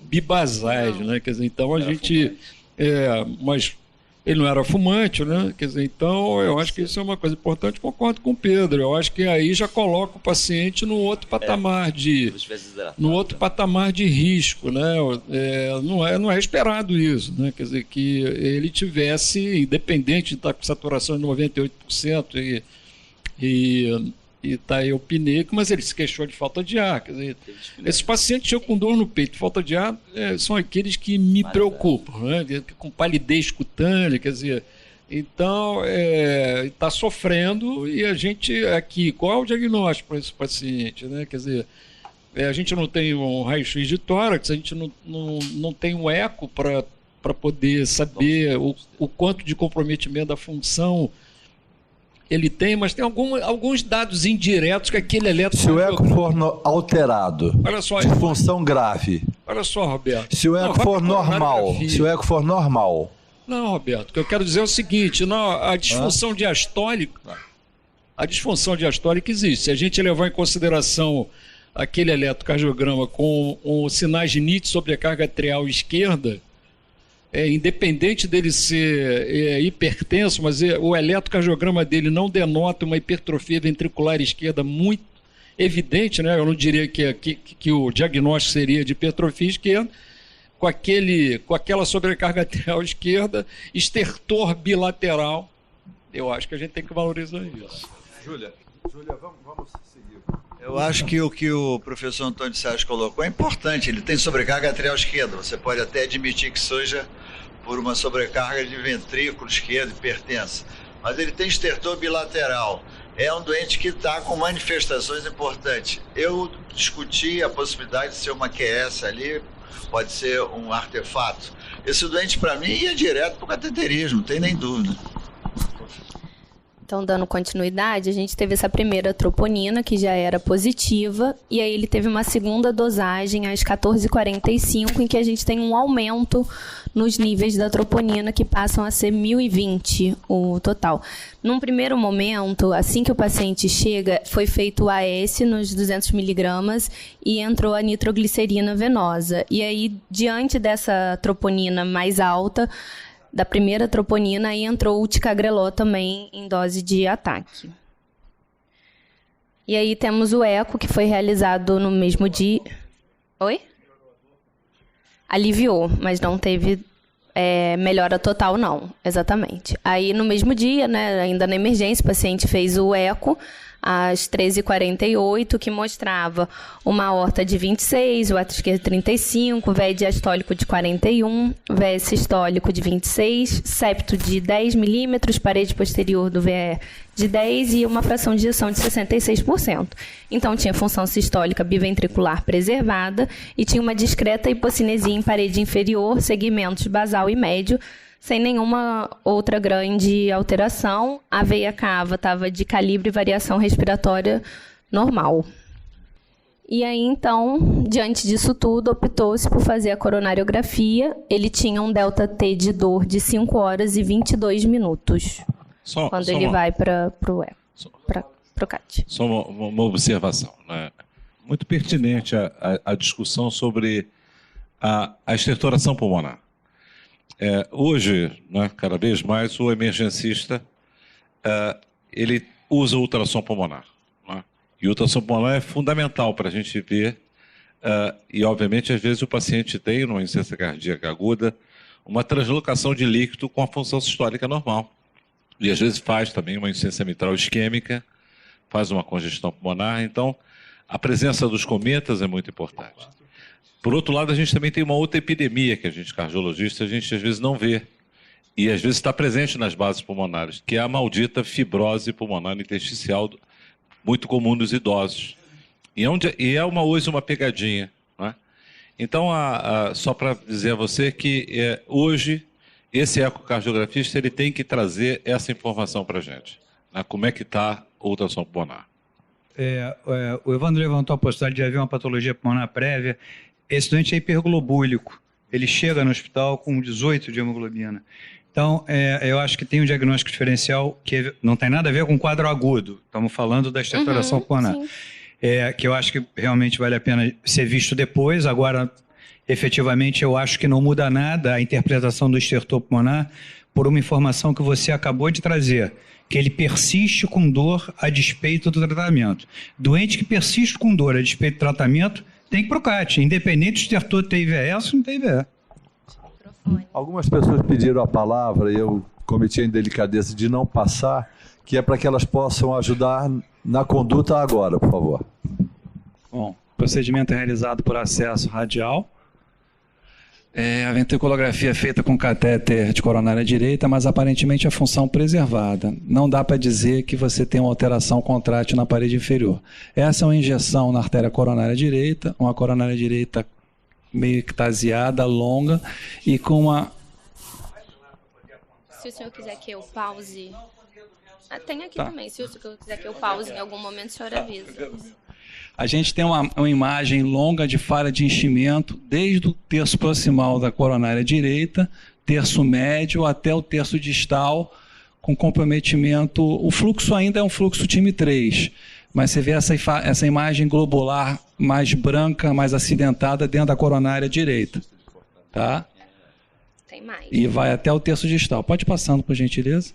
Speaker 5: bibasais, né? Quer dizer, então a gente... mas ele não era fumante, né? Quer dizer, então eu acho que isso é uma coisa importante, concordo com o Pedro. Eu acho que aí já coloca o paciente no outro patamar de risco, né? Não é esperado isso, né? Quer dizer, que ele tivesse, independente de estar com saturação de 98% e está eupneico, mas ele se queixou de falta de ar. Quer dizer, esses pacientes chegam com dor no peito, falta de ar, são aqueles que me preocupam, né? Com palidez cutânea, quer dizer, então está sofrendo e a gente aqui, qual é o diagnóstico para esse paciente, né? Quer dizer, a gente não tem um raio-x de tórax, a gente não tem um eco para poder saber o quanto de comprometimento da função ele tem, mas tem alguns dados indiretos que aquele eletrocardiograma...
Speaker 2: Se o eco for alterado,
Speaker 5: olha só,
Speaker 2: de função grave...
Speaker 5: Olha só, Roberto...
Speaker 2: Se o eco for normal...
Speaker 5: Não, Roberto, o que eu quero dizer é o seguinte, a disfunção diastólica... A disfunção diastólica existe. Se a gente levar em consideração aquele eletrocardiograma com sinais de NIT sobre a carga atrial esquerda, independente dele ser hipertenso, mas o eletrocardiograma dele não denota uma hipertrofia ventricular esquerda muito evidente, né? Eu não diria que o diagnóstico seria de hipertrofia esquerda, com aquela sobrecarga atrial esquerda, estertor bilateral. Eu acho que a gente tem que valorizar isso.
Speaker 2: Júlia, vamos seguir.
Speaker 6: Eu acho que o que o professor Antônio Sérgio colocou é importante. Ele tem sobrecarga atrial esquerda. Você pode até admitir que seja por uma sobrecarga de ventrículo esquerdo hipertensa. Mas ele tem estertor bilateral. É um doente que está com manifestações importantes. Eu discuti a possibilidade de ser uma QS ali, pode ser um artefato. Esse doente, para mim, ia direto para o cateterismo, não tem nem dúvida.
Speaker 3: Então, dando continuidade, a gente teve essa primeira troponina, que já era positiva, e aí ele teve uma segunda dosagem às 14h45, em que a gente tem um aumento nos níveis da troponina, que passam a ser 1020 o total. Num primeiro momento, assim que o paciente chega, foi feito o AS nos 200 miligramas e entrou a nitroglicerina venosa. E aí, diante dessa troponina mais alta, da primeira troponina, aí entrou o ticagrelor também em dose de ataque. E aí temos o eco, que foi realizado no mesmo dia. Oi? Aliviou, mas não teve melhora total, não. Exatamente. Aí no mesmo dia, né, ainda na emergência, o paciente fez o eco. às 13h48, que mostrava uma aorta de 26, o ato esquerdo 35, VE diastólico de 41, VE sistólico de 26, septo de 10 milímetros, parede posterior do VE de 10 e uma fração de ejeção de 66%. Então, tinha função sistólica biventricular preservada e tinha uma discreta hipocinesia em parede inferior, segmentos basal e médio, sem nenhuma outra grande alteração. A veia cava estava de calibre e variação respiratória normal. E aí, então, diante disso tudo, optou-se por fazer a coronariografia. Ele tinha um delta-T de dor de 5 horas e 22 minutos. Quando ele vai para o CAT.
Speaker 11: Só uma observação, né? Muito pertinente a discussão sobre a estertoração pulmonar. Hoje, né, cada vez mais, o emergencista ele usa o ultrassom pulmonar. Né? E o ultrassom pulmonar é fundamental para a gente ver, e obviamente, às vezes o paciente tem, numa insuficiência cardíaca aguda, uma translocação de líquido com a função sistólica normal. E às vezes faz também uma insuficiência mitral isquêmica, faz uma congestão pulmonar. Então, a presença dos cometas é muito importante. Por outro lado, a gente também tem uma outra epidemia que a gente, cardiologista, a gente às vezes não vê. E às vezes está presente nas bases pulmonares, que é a maldita fibrose pulmonar intersticial, muito comum nos idosos. E é hoje uma pegadinha. Né? Então, só para dizer a você que hoje esse ecocardiografista ele tem que trazer essa informação para a gente. Né? Como é que está o ultrassom pulmonar?
Speaker 1: O Evandro levantou a possibilidade de haver uma patologia pulmonar prévia. Esse doente é hiperglobúlico. Ele chega no hospital com 18 de hemoglobina. Então, eu acho que tem um diagnóstico diferencial que não tem nada a ver com quadro agudo. Estamos falando da estertoração pulmonar. Que eu acho que realmente vale a pena ser visto depois. Agora, efetivamente, eu acho que não muda nada a interpretação do estertor pulmonar por uma informação que você acabou de trazer, que ele persiste com dor a despeito do tratamento. Doente que persiste com dor a despeito do tratamento tem que ir para o CAT, independente se o estertor tem IVS ou não tem IVE.
Speaker 2: Algumas pessoas pediram a palavra e eu cometi a indelicadeza de não passar, que é para que elas possam ajudar na conduta agora, por favor.
Speaker 12: Bom, o procedimento é realizado por acesso radial. A ventriculografia é feita com catéter de coronária direita, mas aparentemente a função preservada. Não dá para dizer que você tem uma alteração contrátil na parede inferior. Essa é uma injeção na artéria coronária direita, uma coronária direita meio ectasiada, longa e com uma...
Speaker 3: Se o senhor quiser que eu pause... tem aqui também. Se o senhor quiser que eu pause em algum momento, o senhor avisa.
Speaker 12: A gente tem uma imagem longa de falha de enchimento, desde o terço proximal da coronária direita, terço médio até o terço distal, com comprometimento. O fluxo ainda é um fluxo time 3, mas você vê essa imagem globular mais branca, mais acidentada dentro da coronária direita. Tá?
Speaker 3: Tem mais.
Speaker 12: E vai até o terço distal. Pode ir passando, por gentileza.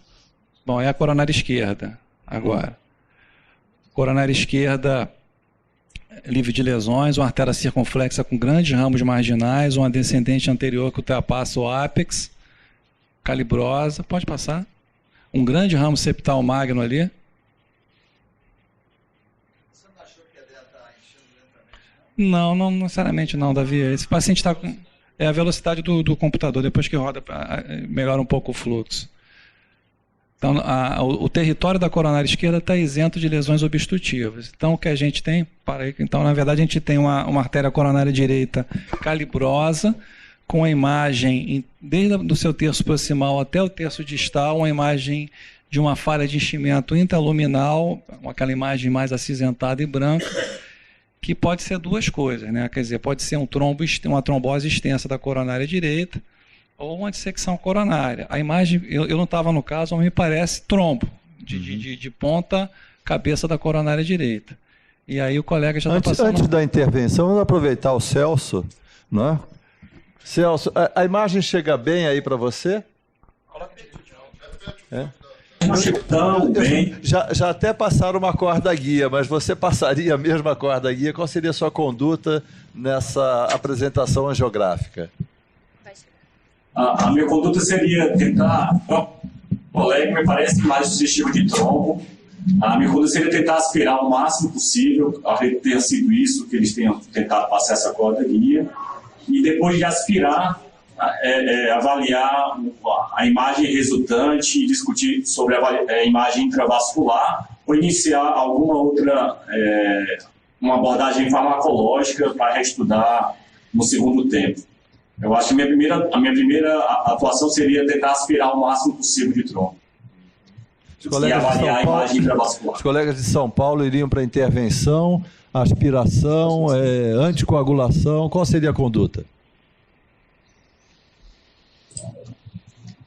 Speaker 12: Bom, é a coronária esquerda agora. Coronária esquerda... livre de lesões, uma artéria circunflexa com grandes ramos marginais, uma descendente anterior que ultrapassa o ápex, calibrosa, pode passar. Um grande ramo septal magno ali.
Speaker 6: Você não achou que a ideia está enchendo lentamente?
Speaker 12: Não necessariamente não, Davi. Esse paciente está com... É a velocidade do computador, depois que roda, melhora um pouco o fluxo. Então, o território da coronária esquerda está isento de lesões obstrutivas. Então, o que a gente tem... Então, na verdade, a gente tem uma artéria coronária direita calibrosa, com a imagem, desde o seu terço proximal até o terço distal, uma imagem de uma falha de enchimento intraluminal, aquela imagem mais acinzentada e branca, que pode ser duas coisas, né? Quer dizer, pode ser uma trombose extensa da coronária direita, ou uma dissecção coronária. A imagem, eu não estava no caso, mas me parece trombo, de ponta, cabeça da coronária direita. E aí o colega já está passando...
Speaker 2: Antes da intervenção, vamos aproveitar o Celso, né? Celso, a imagem chega bem aí para você?
Speaker 7: Não chega tão bem.
Speaker 2: Já até passaram uma corda guia, mas você passaria a mesma corda guia? Qual seria a sua conduta nessa apresentação angiográfica?
Speaker 7: A minha conduta seria tentar... O colega me parece mais sugestivo de trombo. A minha conduta seria tentar aspirar o máximo possível, acredito que tenha sido isso que eles tenham tentado passar essa corda guia, e depois de aspirar, avaliar a imagem resultante e discutir sobre a imagem intravascular, ou iniciar alguma outra uma abordagem farmacológica para reestudar no segundo tempo. Eu acho que a minha primeira atuação seria tentar aspirar o máximo possível de trombo e avaliar a imagem intravascular.
Speaker 2: Os colegas de São Paulo iriam para intervenção, aspiração, anticoagulação. Qual seria a conduta?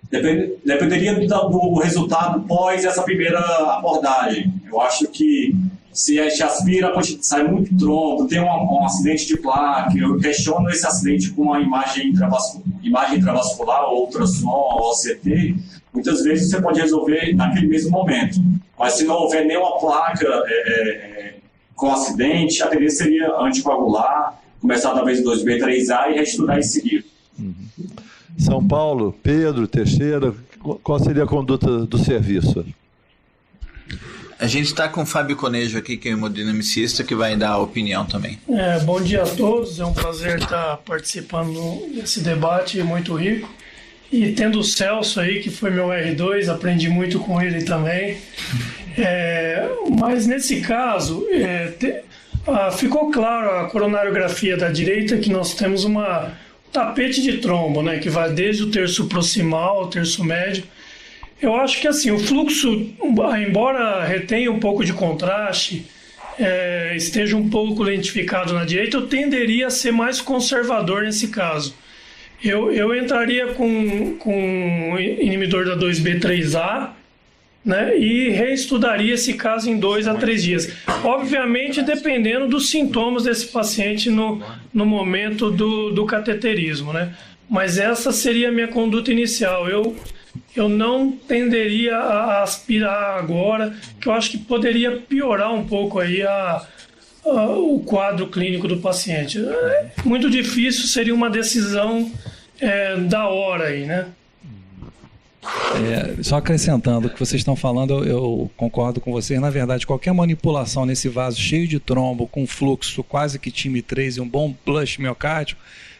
Speaker 7: Dependeria do resultado pós essa primeira abordagem. Eu acho que se a gente aspira, sai muito trombo, tem um acidente de placa, eu questiono esse acidente com uma imagem intravascular, ou ultrassom, ou OCT, muitas vezes você pode resolver naquele mesmo momento. Mas se não houver nenhuma placa com acidente, a tendência seria anticoagular, começar talvez 2B, 3A e reestudar em seguida.
Speaker 2: São Paulo, Pedro, Teixeira, qual seria a conduta do serviço?
Speaker 13: A gente está com o Fábio Conejo aqui, que é hemodinamicista, que vai dar a opinião também.
Speaker 14: Bom dia a todos, é um prazer estar participando desse debate muito rico. E tendo o Celso aí, que foi meu R2, aprendi muito com ele também. Mas nesse caso, ficou claro a coronariografia da direita que nós temos uma tapete de trombo, né, que vai desde o terço proximal ao terço médio. Eu acho que assim, o fluxo, embora retenha um pouco de contraste, esteja um pouco lentificado na direita, eu tenderia a ser mais conservador nesse caso. Eu entraria com o inibidor da 2B3A, né, e reestudaria esse caso em 2 a 3 dias. Obviamente, dependendo dos sintomas desse paciente no momento do cateterismo, né? Mas essa seria a minha conduta inicial. Eu não tenderia a aspirar agora, que eu acho que poderia piorar um pouco aí o quadro clínico do paciente. Muito difícil, seria uma decisão da hora aí, né?
Speaker 12: Só acrescentando o que vocês estão falando, eu concordo com vocês. Na verdade, qualquer manipulação nesse vaso cheio de trombo, com fluxo quase que time 3 e um bom blush miocárdio,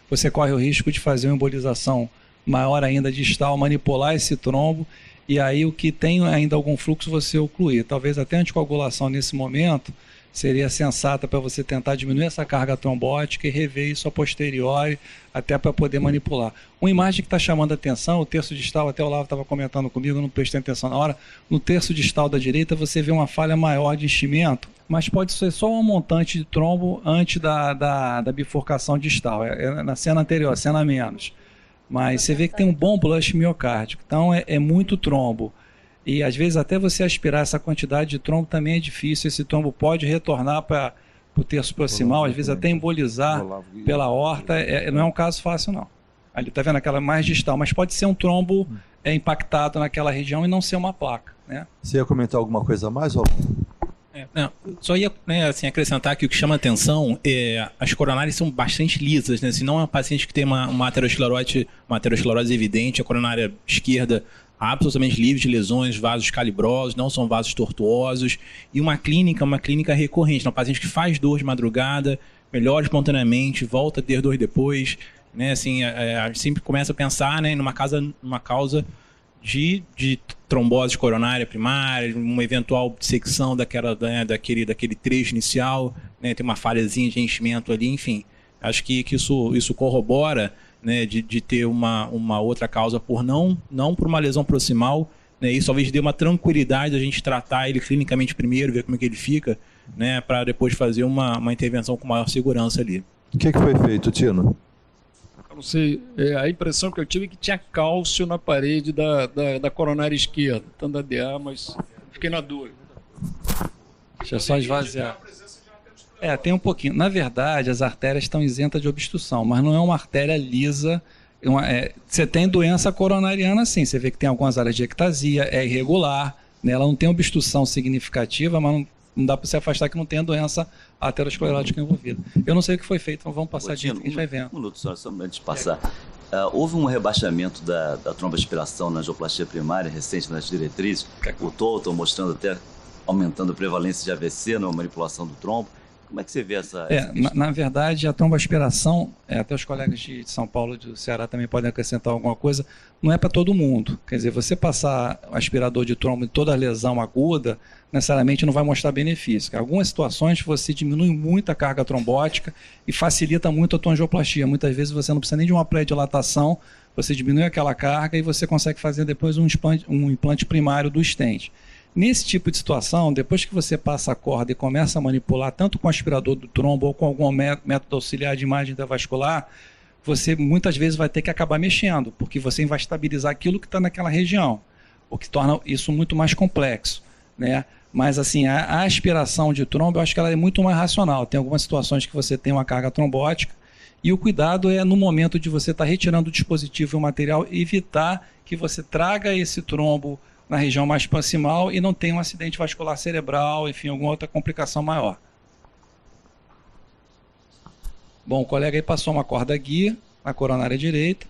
Speaker 12: você corre o risco de fazer uma embolização maior ainda distal, manipular esse trombo, e aí o que tem ainda algum fluxo você ocluir. Talvez até a anticoagulação nesse momento seria sensata para você tentar diminuir essa carga trombótica e rever isso a posteriori, até para poder manipular. Uma imagem que está chamando a atenção, o terço distal, até o Lavo estava comentando comigo, eu não prestei atenção na hora, no terço distal da direita você vê uma falha maior de enchimento, mas pode ser só um montante de trombo antes da bifurcação distal, na cena anterior, cena menos. Mas você vê que tem um bom blush miocárdico, então é muito trombo. E às vezes até você aspirar essa quantidade de trombo também é difícil, esse trombo pode retornar para o terço proximal, às vezes até embolizar pela aorta, não é um caso fácil não. Ali está vendo aquela mais distal, mas pode ser um trombo impactado naquela região e não ser uma placa, né?
Speaker 2: Você ia comentar alguma coisa a mais, ou?
Speaker 15: Não, só ia assim, acrescentar que o que chama atenção as coronárias são bastante lisas, né? Se não é um paciente que tem uma aterosclerose evidente, a coronária esquerda absolutamente livre de lesões, vasos calibrosos, não são vasos tortuosos, e uma clínica recorrente, um paciente que faz dor de madrugada, melhora espontaneamente, volta a ter dor depois, né? Assim, a gente sempre começa a pensar, né, numa causa de trombose coronária primária, uma eventual dissecção daquele trecho inicial, né, tem uma falhazinha de enchimento ali, enfim. Acho que isso corrobora, né, de ter uma outra causa não por uma lesão proximal, né, isso talvez dê uma tranquilidade a gente tratar ele clinicamente primeiro, ver como é que ele fica, né, para depois fazer uma intervenção com maior segurança ali.
Speaker 2: O que foi feito, Tino?
Speaker 5: Eu não sei, a impressão que eu tive é que tinha cálcio na parede da coronária esquerda, tanto da DA, mas fiquei na dúvida.
Speaker 12: Deixa eu só esvaziar. Tem um pouquinho. Na verdade, as artérias estão isentas de obstrução, mas não é uma artéria lisa. Você tem doença coronariana, sim. Você vê que tem algumas áreas de ectasia, é irregular, né? Ela não tem obstrução significativa, mas não dá para se afastar que não tem a doença aterosclerótica envolvida. Eu não sei o que foi feito, então vamos passar adiante, que a gente vai vendo.
Speaker 10: Um minuto só antes de passar. Houve um rebaixamento da tromboaspiração na angioplastia primária recente nas diretrizes. O Tolton mostrando até aumentando a prevalência de AVC na manipulação do trombo. Como é que você vê essa
Speaker 12: na verdade, a tromboaspiração, até os colegas de São Paulo e do Ceará também podem acrescentar alguma coisa, não é para todo mundo. Quer dizer, você passar aspirador de trombo em toda lesão aguda, necessariamente não vai mostrar benefício. Em algumas situações você diminui muito a carga trombótica e facilita muito a tua angioplastia. Muitas vezes você não precisa nem de uma pré-dilatação, você diminui aquela carga e você consegue fazer depois um implante primário do stent. Nesse tipo de situação, depois que você passa a corda e começa a manipular, tanto com o aspirador do trombo ou com algum método auxiliar de imagem intravascular, você muitas vezes vai ter que acabar mexendo, porque você vai estabilizar aquilo que está naquela região, o que torna isso muito mais complexo, né? Mas assim, a aspiração de trombo, eu acho que ela é muito mais racional. Tem algumas situações que você tem uma carga trombótica e o cuidado é no momento de você estar retirando o dispositivo e o material, evitar que você traga esse trombo na região mais proximal e não tenha um acidente vascular cerebral, enfim, alguma outra complicação maior. Bom, o colega aí passou uma corda guia na coronária direita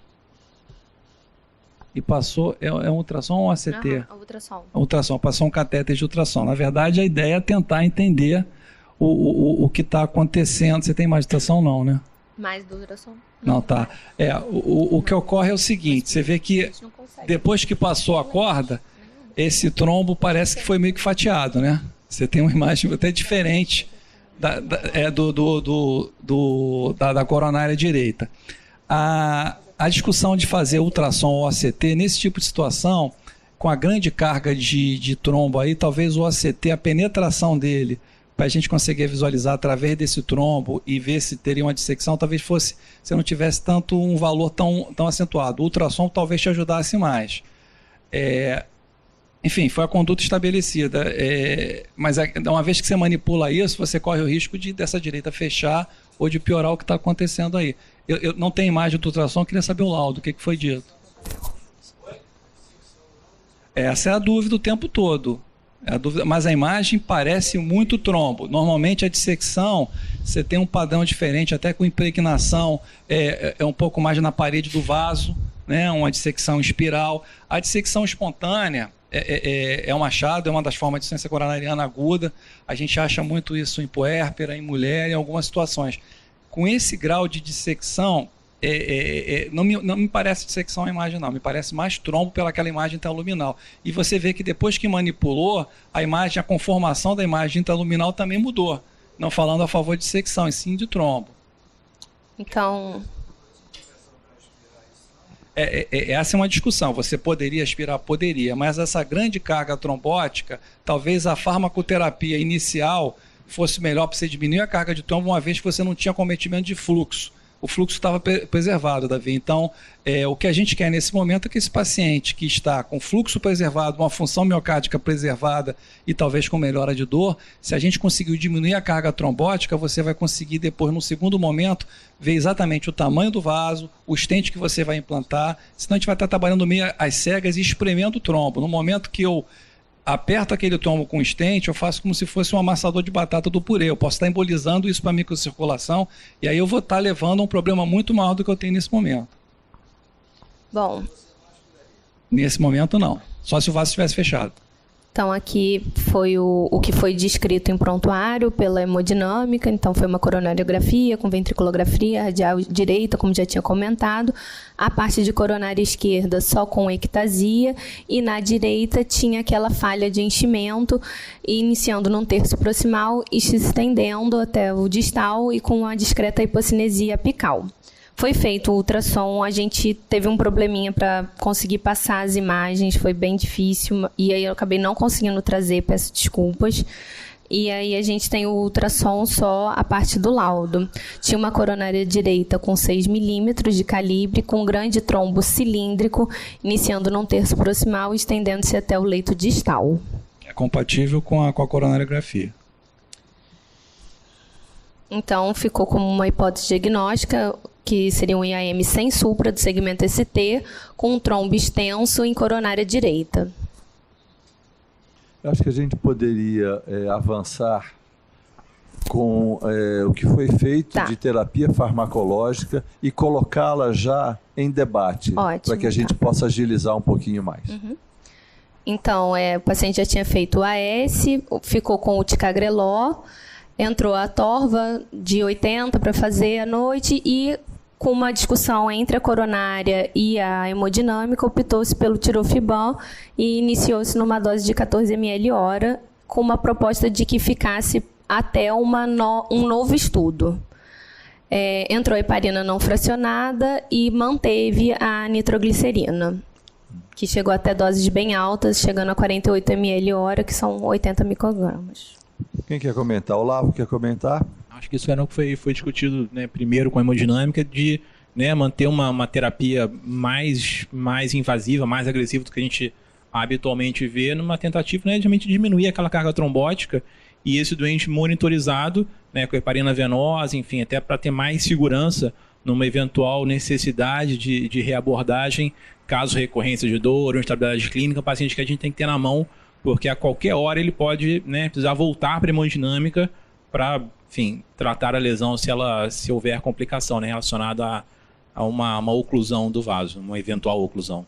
Speaker 12: e passou, é um ultrassom ou um ACT?
Speaker 3: Ultrassom.
Speaker 12: Ultrassom, passou um catéter de ultrassom. Na verdade, a ideia é tentar entender o que está acontecendo. Você tem mais ultrassom? Não, né?
Speaker 3: Mais do ultrassom?
Speaker 12: Não, tá. O que ocorre é o seguinte, você vê que depois que passou a corda, esse trombo parece que foi meio que fatiado, né? Você tem uma imagem até diferente da coronária direita. A discussão de fazer ultrassom ou ACT, nesse tipo de situação, com a grande carga de trombo aí, talvez o ACT, a penetração dele, para a gente conseguir visualizar através desse trombo e ver se teria uma dissecção, talvez fosse, se não tivesse tanto um valor tão acentuado. O ultrassom talvez te ajudasse mais. Enfim, foi a conduta estabelecida. Mas uma vez que você manipula isso, você corre o risco dessa direita fechar ou de piorar o que está acontecendo aí. Eu não tenho imagem do ultrassom, queria saber o laudo, o que foi dito. Essa é a dúvida o tempo todo. Mas a imagem parece muito trombo. Normalmente a dissecção, você tem um padrão diferente, até com impregnação, é um pouco mais na parede do vaso, né? Uma dissecção em espiral. A dissecção espontânea é um achado, é uma das formas de insuficiência coronariana aguda. A gente acha muito isso em puérpera, em mulher, em algumas situações. Com esse grau de dissecção, não me parece dissecção a imagem, não. Me parece mais trombo pelaquela imagem intraluminal. E você vê que depois que manipulou, a conformação da imagem intraluminal também mudou. Não falando a favor de dissecção, e sim de trombo.
Speaker 3: Então...
Speaker 12: essa é uma discussão. Você poderia aspirar? Poderia. Mas essa grande carga trombótica, talvez a farmacoterapia inicial fosse melhor para você diminuir a carga de trombo, uma vez que você não tinha cometimento de fluxo. O fluxo estava preservado, Davi. Então, o que a gente quer nesse momento é que esse paciente que está com fluxo preservado, uma função miocárdica preservada e talvez com melhora de dor, se a gente conseguir diminuir a carga trombótica, você vai conseguir depois, no segundo momento, ver exatamente o tamanho do vaso, o stent que você vai implantar, senão a gente vai estar trabalhando meio às cegas e espremendo o trombo. No momento que eu aperto aquele trombo com stent, eu faço como se fosse um amassador de batata do purê. Eu posso estar embolizando isso para a microcirculação e aí eu vou estar levando a um problema muito maior do que eu tenho nesse momento.
Speaker 3: Bom.
Speaker 12: Nesse momento, não. Só se o vaso estivesse fechado.
Speaker 3: Então, aqui foi o que foi descrito em prontuário pela hemodinâmica. Então, foi uma coronariografia com ventriculografia radial direita, como já tinha comentado. A parte de coronária esquerda só com ectasia. E na direita tinha aquela falha de enchimento, iniciando num terço proximal e se estendendo até o distal e com uma discreta hipocinesia apical. Foi feito o ultrassom, a gente teve um probleminha para conseguir passar as imagens, foi bem difícil, e aí eu acabei não conseguindo trazer, peço desculpas. E aí a gente tem o ultrassom só a parte do laudo. Tinha uma coronária direita com 6 milímetros de calibre, com um grande trombo cilíndrico, iniciando num terço proximal e estendendo-se até o leito distal.
Speaker 12: É compatível com a coronariografia.
Speaker 3: Então, ficou como uma hipótese diagnóstica, que seria um IAM sem supra do segmento ST, com um trombo extenso em coronária direita.
Speaker 2: Eu acho que a gente poderia avançar com o que foi feito de terapia farmacológica e colocá-la já em debate, para que a gente possa agilizar um pouquinho mais.
Speaker 3: Uhum. Então, o paciente já tinha feito o AS, ficou com o ticagrelor, entrou a torva de 80 para fazer à noite e, com uma discussão entre a coronária e a hemodinâmica, optou-se pelo tirofiban e iniciou-se numa dose de 14 ml hora, com uma proposta de que ficasse até um novo estudo. Entrou a heparina não fracionada e manteve a nitroglicerina, que chegou até doses bem altas, chegando a 48 ml hora, que são 80 microgramas.
Speaker 2: Quem quer comentar? Olavo, quer comentar?
Speaker 15: Acho que isso era o que foi discutido, né, primeiro com a hemodinâmica, de, né, manter uma terapia mais invasiva, mais agressiva do que a gente habitualmente vê, numa tentativa, né, de diminuir aquela carga trombótica e esse doente monitorizado, né, com heparina venosa, enfim, até para ter mais segurança numa eventual necessidade de reabordagem, caso recorrência de dor ou instabilidade clínica, paciente que a gente tem que ter na mão, porque a qualquer hora ele pode, né, precisar voltar para a hemodinâmica para, enfim, tratar a lesão se houver complicação, né, relacionada a uma oclusão do vaso, uma eventual oclusão.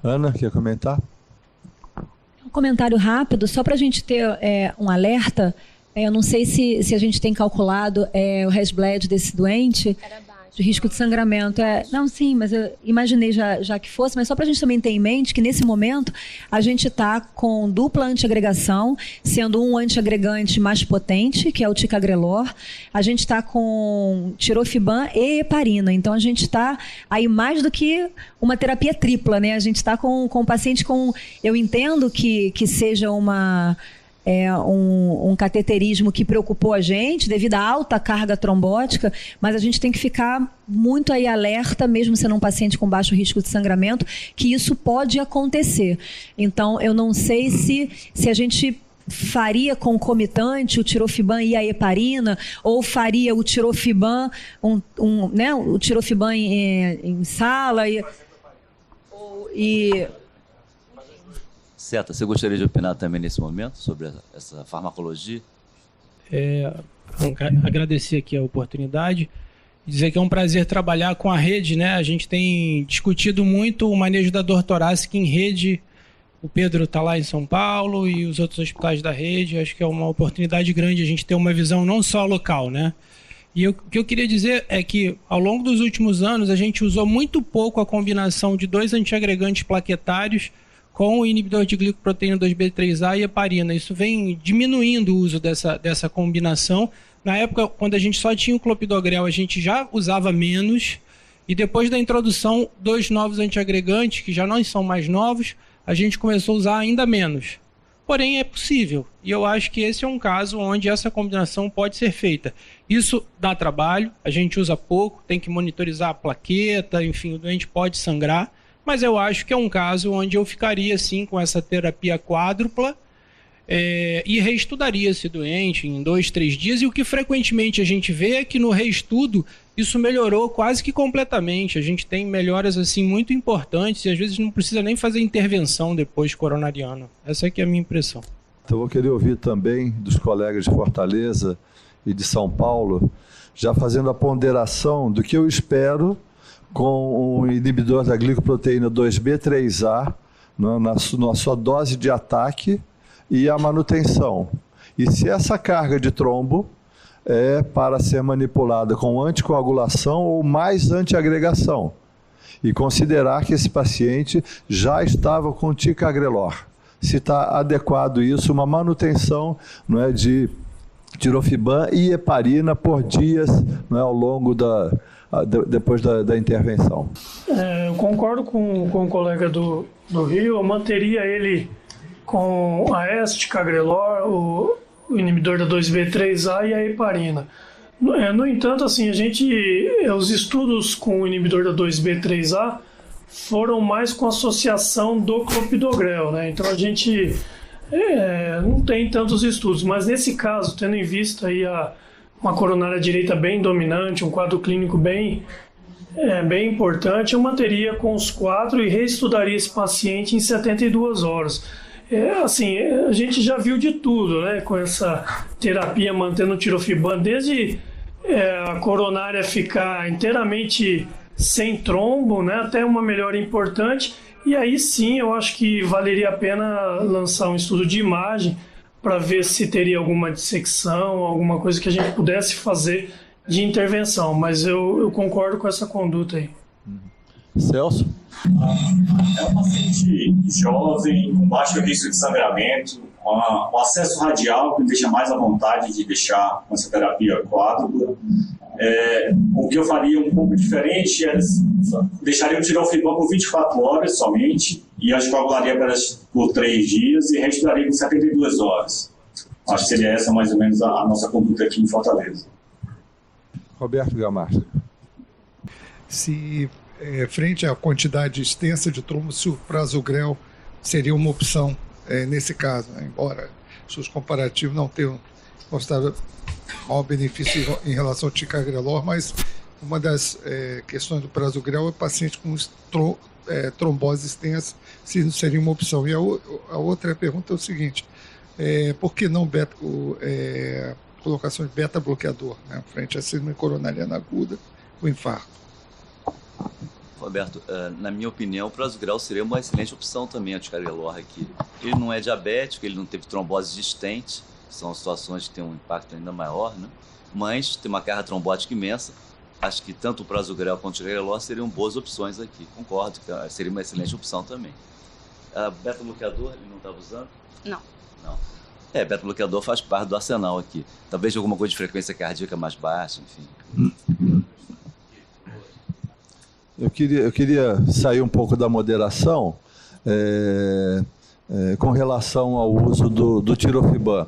Speaker 2: Ana, quer comentar?
Speaker 4: Um comentário rápido, só para a gente ter um alerta. Eu não sei se a gente tem calculado o Resbled desse doente, de risco de sangramento. Não, sim, mas eu imaginei já que fosse, mas só para a gente também ter em mente que nesse momento a gente está com dupla antiagregação, sendo um antiagregante mais potente, que é o ticagrelor. A gente está com tirofiban e heparina, então a gente está aí mais do que uma terapia tripla, né? A gente está com um paciente com... Eu entendo que seja um cateterismo que preocupou a gente devido à alta carga trombótica, mas a gente tem que ficar muito aí alerta, mesmo sendo um paciente com baixo risco de sangramento, que isso pode acontecer. Então, eu não sei se a gente faria concomitante o tirofiban e a heparina, ou faria o tirofiban, né, o tirofiban em sala e
Speaker 10: Seta, você gostaria de opinar também nesse momento sobre essa farmacologia?
Speaker 16: Agradecer aqui a oportunidade, dizer que é um prazer trabalhar com a rede, né? A gente tem discutido muito o manejo da dor torácica em rede. O Pedro está lá em São Paulo e os outros hospitais da rede. Acho que é uma oportunidade grande a gente ter uma visão não só local, né? E o que eu queria dizer é que, ao longo dos últimos anos, a gente usou muito pouco a combinação de 2 antiagregantes plaquetários com o inibidor de glicoproteína 2B3A e heparina. Isso vem diminuindo o uso dessa combinação. Na época, quando a gente só tinha o clopidogrel, a gente já usava menos. E depois da introdução dos novos antiagregantes, que já não são mais novos, a gente começou a usar ainda menos. Porém, é possível. E eu acho que esse é um caso onde essa combinação pode ser feita. Isso dá trabalho, a gente usa pouco, tem que monitorizar a plaqueta, enfim, o doente pode sangrar. Mas eu acho que é um caso onde eu ficaria, sim, com essa terapia quádrupla e reestudaria esse doente em 2, 3 dias. E o que frequentemente a gente vê é que no reestudo isso melhorou quase que completamente. A gente tem melhoras assim muito importantes e às vezes não precisa nem fazer intervenção depois coronariana. Essa é que é a minha impressão.
Speaker 2: Então eu vou querer ouvir também dos colegas de Fortaleza e de São Paulo, já fazendo a ponderação do que eu espero com o inibidor da glicoproteína 2B3A na sua dose de ataque e a manutenção. E se essa carga de trombo é para ser manipulada com anticoagulação ou mais antiagregação. E considerar que esse paciente já estava com ticagrelor. Se está adequado isso, uma manutenção, não é, de tirofiban e heparina por dias, não é, ao longo depois da intervenção.
Speaker 14: Eu concordo com o colega do Rio, eu manteria ele com a ticagrelor, o inibidor da 2B3A e a heparina. No entanto, assim, os estudos com o inibidor da 2B3A foram mais com associação do clopidogrel, né? Então a gente não tem tantos estudos, mas nesse caso, tendo em vista aí uma coronária direita bem dominante, um quadro clínico bem importante, eu manteria com os 4 e reestudaria esse paciente em 72 horas. A gente já viu de tudo, né, com essa terapia mantendo o tirofiban, desde a coronária ficar inteiramente sem trombo, né, até uma melhora importante. E aí sim, eu acho que valeria a pena lançar um estudo de imagem para ver se teria alguma dissecção, alguma coisa que a gente pudesse fazer de intervenção. Mas eu concordo com essa conduta aí.
Speaker 2: Celso?
Speaker 7: É um paciente jovem, com baixo risco de sangramento, com acesso radial, que me deixa mais à vontade de deixar essa terapia quádrupla. O que eu faria um pouco diferente é deixaria o tirofibam por 24 horas somente e anticoagularia por 3 dias e respiraria por 72 horas. Acho que seria essa mais ou menos a nossa conduta aqui em Fortaleza.
Speaker 2: Roberto Gamarra.
Speaker 9: Se frente à quantidade extensa de trombo, se o prasugrel seria uma opção nesse caso, né? Embora seus comparativos não tenham mostrado maior benefício em relação ao ticagrelor, mas uma das questões do prasugrel é paciente com trombose extensa, se seria uma opção. E a outra pergunta é o seguinte, por que não colocação de beta-bloqueador, né, frente à síndrome coronariana aguda, o infarto?
Speaker 10: Roberto, na minha opinião, o prasugrel seria uma excelente opção também, o ticagrelor aqui. Ele não é diabético, ele não teve trombose existente, são situações que têm um impacto ainda maior, né? Mas tem uma carga trombótica imensa. Acho que tanto o prasugrel quanto o ticagrelor seriam boas opções aqui. Concordo que seria uma excelente opção também. Beta-bloqueador, ele não estava usando?
Speaker 3: Não.
Speaker 10: Não. Beta-bloqueador faz parte do arsenal aqui. Talvez alguma coisa de frequência cardíaca mais baixa, enfim.
Speaker 2: Eu queria sair um pouco da moderação com relação ao uso do tirofibam.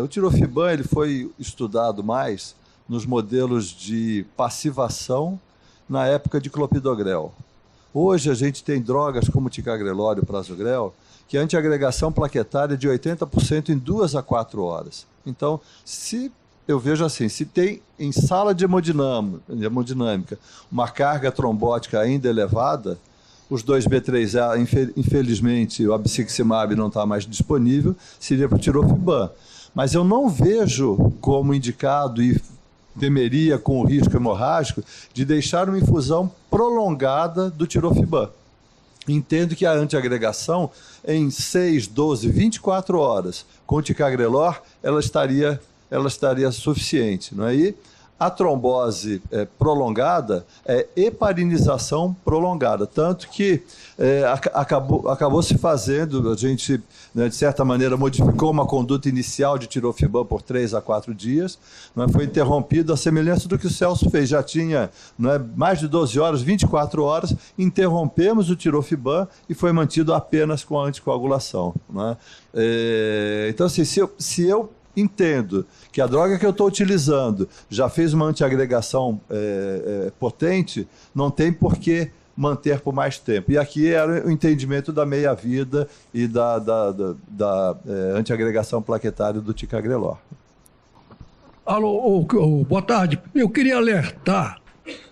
Speaker 2: O tirofibam ele foi estudado mais nos modelos de passivação na época de clopidogrel. Hoje a gente tem drogas como o ticagrelor e o prasugrel, que a antiagregação plaquetária é de 80% em 2 a 4 horas. Então, eu vejo assim, se tem em sala de hemodinâmica uma carga trombótica ainda elevada, os 2B3A, infelizmente, o abciximab não está mais disponível, seria para o tirofibam. Mas eu não vejo como indicado e temeria com o risco hemorrágico de deixar uma infusão prolongada do tirofibam. Entendo que a antiagregação em 6, 12, 24 horas com o ticagrelor, ela estaria suficiente. Não é? E a trombose prolongada é heparinização prolongada, tanto que acabou se fazendo, a gente, né, de certa maneira, modificou uma conduta inicial de tirofibam por 3 a 4 dias, não é? Foi interrompido a semelhança do que o Celso fez, já tinha, não é, mais de 12 horas, 24 horas, interrompemos o tirofibam e foi mantido apenas com a anticoagulação. Não é? Então, assim, se eu entendo que a droga que eu estou utilizando já fez uma antiagregação potente, não tem por que manter por mais tempo. E aqui era o entendimento da meia-vida e da antiagregação plaquetária do ticagrelor.
Speaker 17: Alô, boa tarde. Eu queria alertar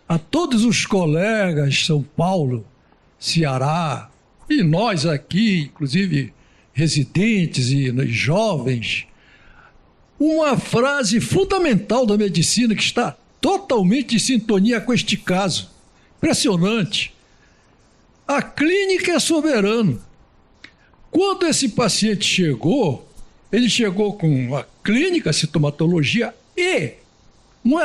Speaker 17: a todos os colegas de São Paulo, Ceará, e nós aqui, inclusive residentes e jovens, uma frase fundamental da medicina que está totalmente em sintonia com este caso. Impressionante. A clínica é soberana. Quando esse paciente chegou, ele chegou com a clínica, a sintomatologia e um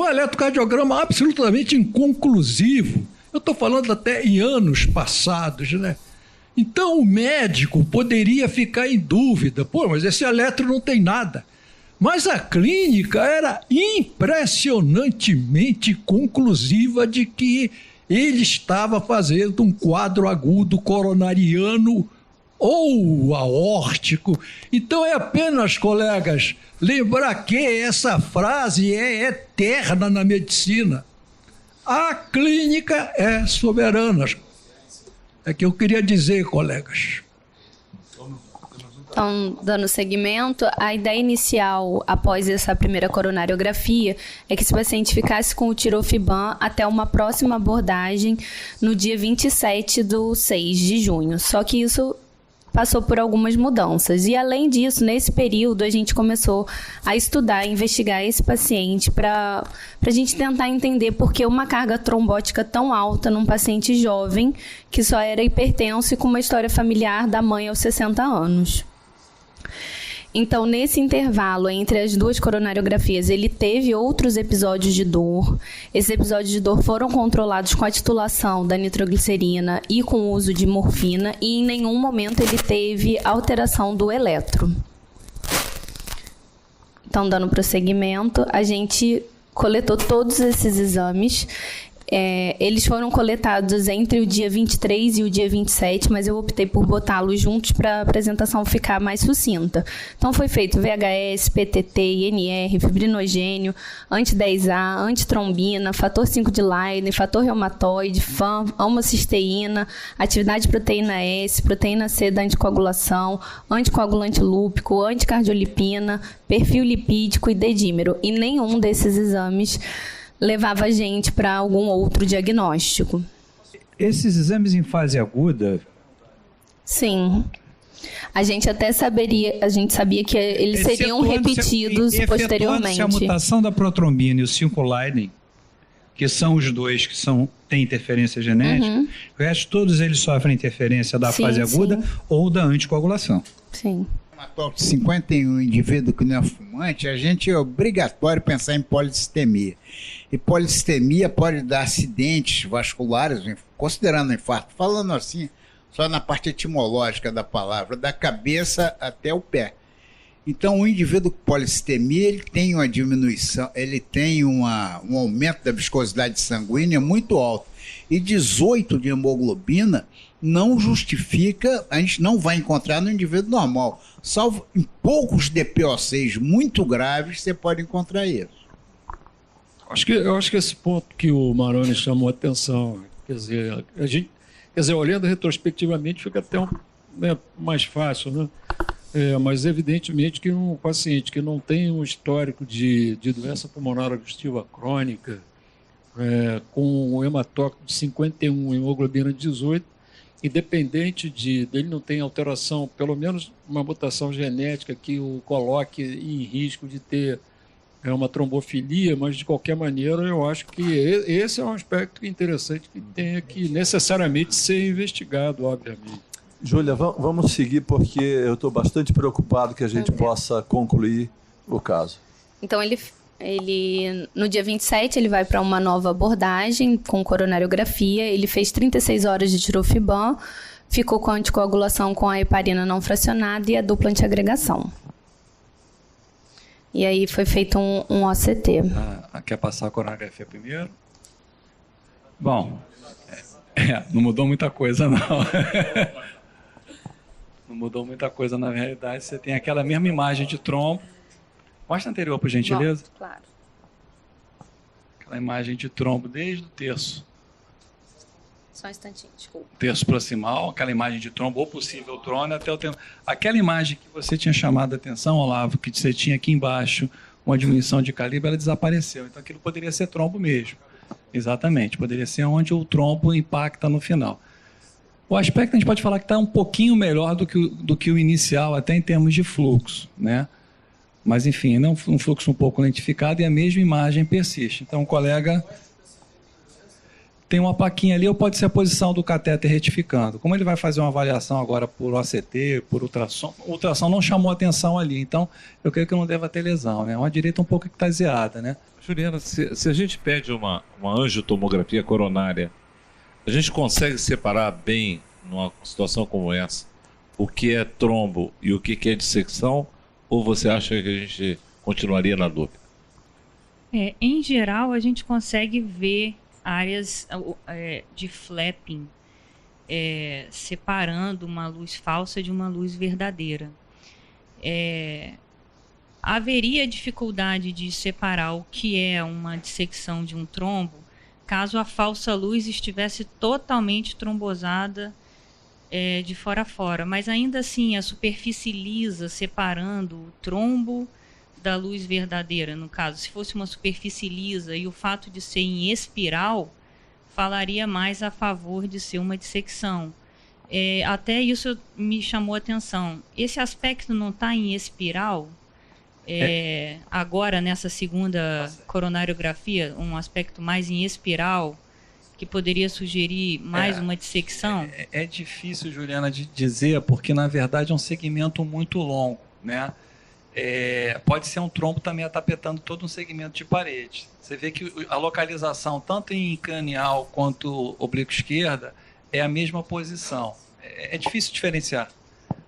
Speaker 17: eletrocardiograma absolutamente inconclusivo. Eu estou falando até em anos passados, né? Então o médico poderia ficar em dúvida, mas esse eletro não tem nada. Mas a clínica era impressionantemente conclusiva de que ele estava fazendo um quadro agudo coronariano ou aórtico. Então é apenas, colegas, lembrar que essa frase é eterna na medicina. A clínica é soberana. É que eu queria dizer, colegas.
Speaker 3: Então, dando seguimento, a ideia inicial após essa primeira coronariografia é que esse paciente ficasse com o tirofibam até uma próxima abordagem no dia 27/6 de junho. Só que isso passou por algumas mudanças. E, além disso, nesse período, a gente começou a estudar, investigar esse paciente para a gente tentar entender por que uma carga trombótica tão alta num paciente jovem que só era hipertenso e com uma história familiar da mãe aos 60 anos. Então, nesse intervalo entre as duas coronariografias, ele teve outros episódios de dor. Esses episódios de dor foram controlados com a titulação da nitroglicerina e com o uso de morfina, e em nenhum momento ele teve alteração do eletro. Então, dando prosseguimento, a gente coletou todos esses exames. Eles foram coletados entre o dia 23 e o dia 27, mas eu optei por botá-los juntos para a apresentação ficar mais sucinta. Então, foi feito VHS, PTT, INR, fibrinogênio, anti-10A, antitrombina, fator 5 de Leiden, fator reumatoide, FAM, homocisteína, atividade proteína S, proteína C da anticoagulação, anticoagulante lúpico, anticardiolipina, perfil lipídico e dedímero. E nenhum desses exames levava a gente para algum outro diagnóstico.
Speaker 1: Esses exames em fase aguda?
Speaker 3: Sim. A gente até sabia que eles seriam repetidos posteriormente.
Speaker 1: A mutação da protrombina e o 5 Leiden, que são os dois que têm interferência genética, o resto todos eles sofrem interferência da fase aguda ou da anticoagulação.
Speaker 3: Sim.
Speaker 18: De 51 indivíduo que não é fumante, a gente é obrigatório pensar em polisistemia. E polisistemia pode dar acidentes vasculares, considerando infarto, falando assim, só na parte etimológica da palavra, da cabeça até o pé. Então, o indivíduo com polisistemia, ele tem uma diminuição, ele tem um aumento da viscosidade sanguínea muito alto. E 18 de hemoglobina não justifica, a gente não vai encontrar no indivíduo normal. Salvo em poucos DPO6 muito graves, você pode encontrar isso.
Speaker 5: Eu acho que esse ponto que o Maroni chamou a atenção, quer dizer, olhando retrospectivamente fica até mais fácil, né? Mas evidentemente que um paciente que não tem um histórico de doença pulmonar obstrutiva crônica, com um hematócrito de 51, hemoglobina de 18, independente dele não ter alteração, pelo menos uma mutação genética que o coloque em risco de ter uma trombofilia, mas de qualquer maneira eu acho que esse é um aspecto interessante que tem que necessariamente ser investigado, obviamente.
Speaker 2: Júlia, vamos seguir porque eu estou bastante preocupado que a gente possa concluir o caso.
Speaker 3: Então, ele no dia 27, ele vai para uma nova abordagem com coronariografia. Ele fez 36 horas de tirofiban, ficou com a anticoagulação com a heparina não fracionada e a dupla antiagregação. E aí foi feito um OCT.
Speaker 12: Quer passar a coronariografia primeiro? Bom, não mudou muita coisa, não. Não mudou muita coisa na realidade. Você tem aquela mesma imagem de trombo. Mostra a anterior, por gentileza.
Speaker 3: Bom, claro.
Speaker 12: Aquela imagem de trombo desde o terço.
Speaker 3: Só um instantinho, desculpa.
Speaker 12: Terço proximal, aquela imagem de trombo ou possível trônio até o tempo. Aquela imagem que você tinha chamado a atenção, Olavo, que você tinha aqui embaixo, uma diminuição de calibre, ela desapareceu. Então aquilo poderia ser trombo mesmo. Exatamente, poderia ser onde o trombo impacta no final. O aspecto a gente pode falar que está um pouquinho melhor do que o inicial, até em termos de fluxo, né? Mas, enfim, é um fluxo um pouco lentificado e a mesma imagem persiste. Então, o colega tem uma plaquinha ali, ou pode ser a posição do catéter retificando. Como ele vai fazer uma avaliação agora por OCT, por ultrassom, o ultrassom não chamou atenção ali, então eu creio que não deva ter lesão, né? Uma direita um pouco ectasiada, né?
Speaker 11: Juliana, se a gente pede uma angiotomografia coronária, a gente consegue separar bem, numa situação como essa, o que é trombo e o que é dissecção? Ou você acha que a gente continuaria na dúvida?
Speaker 19: Em geral, a gente consegue ver áreas de flapping, separando uma luz falsa de uma luz verdadeira. Haveria dificuldade de separar o que é uma dissecção de um trombo caso a falsa luz estivesse totalmente trombosada de fora a fora, mas ainda assim a superfície lisa separando o trombo da luz verdadeira, no caso, se fosse uma superfície lisa e o fato de ser em espiral, falaria mais a favor de ser uma dissecção. até isso me chamou a atenção. Esse aspecto não está em espiral? Agora, nessa segunda coronariografia, um aspecto mais em espiral, que poderia sugerir mais uma dissecção?
Speaker 12: É difícil, Juliana, de dizer, porque na verdade é um segmento muito longo, né? Pode ser um trombo também tapetando todo um segmento de parede. Você vê que a localização, tanto em cranial quanto oblíquo esquerda, é a mesma posição. É difícil diferenciar.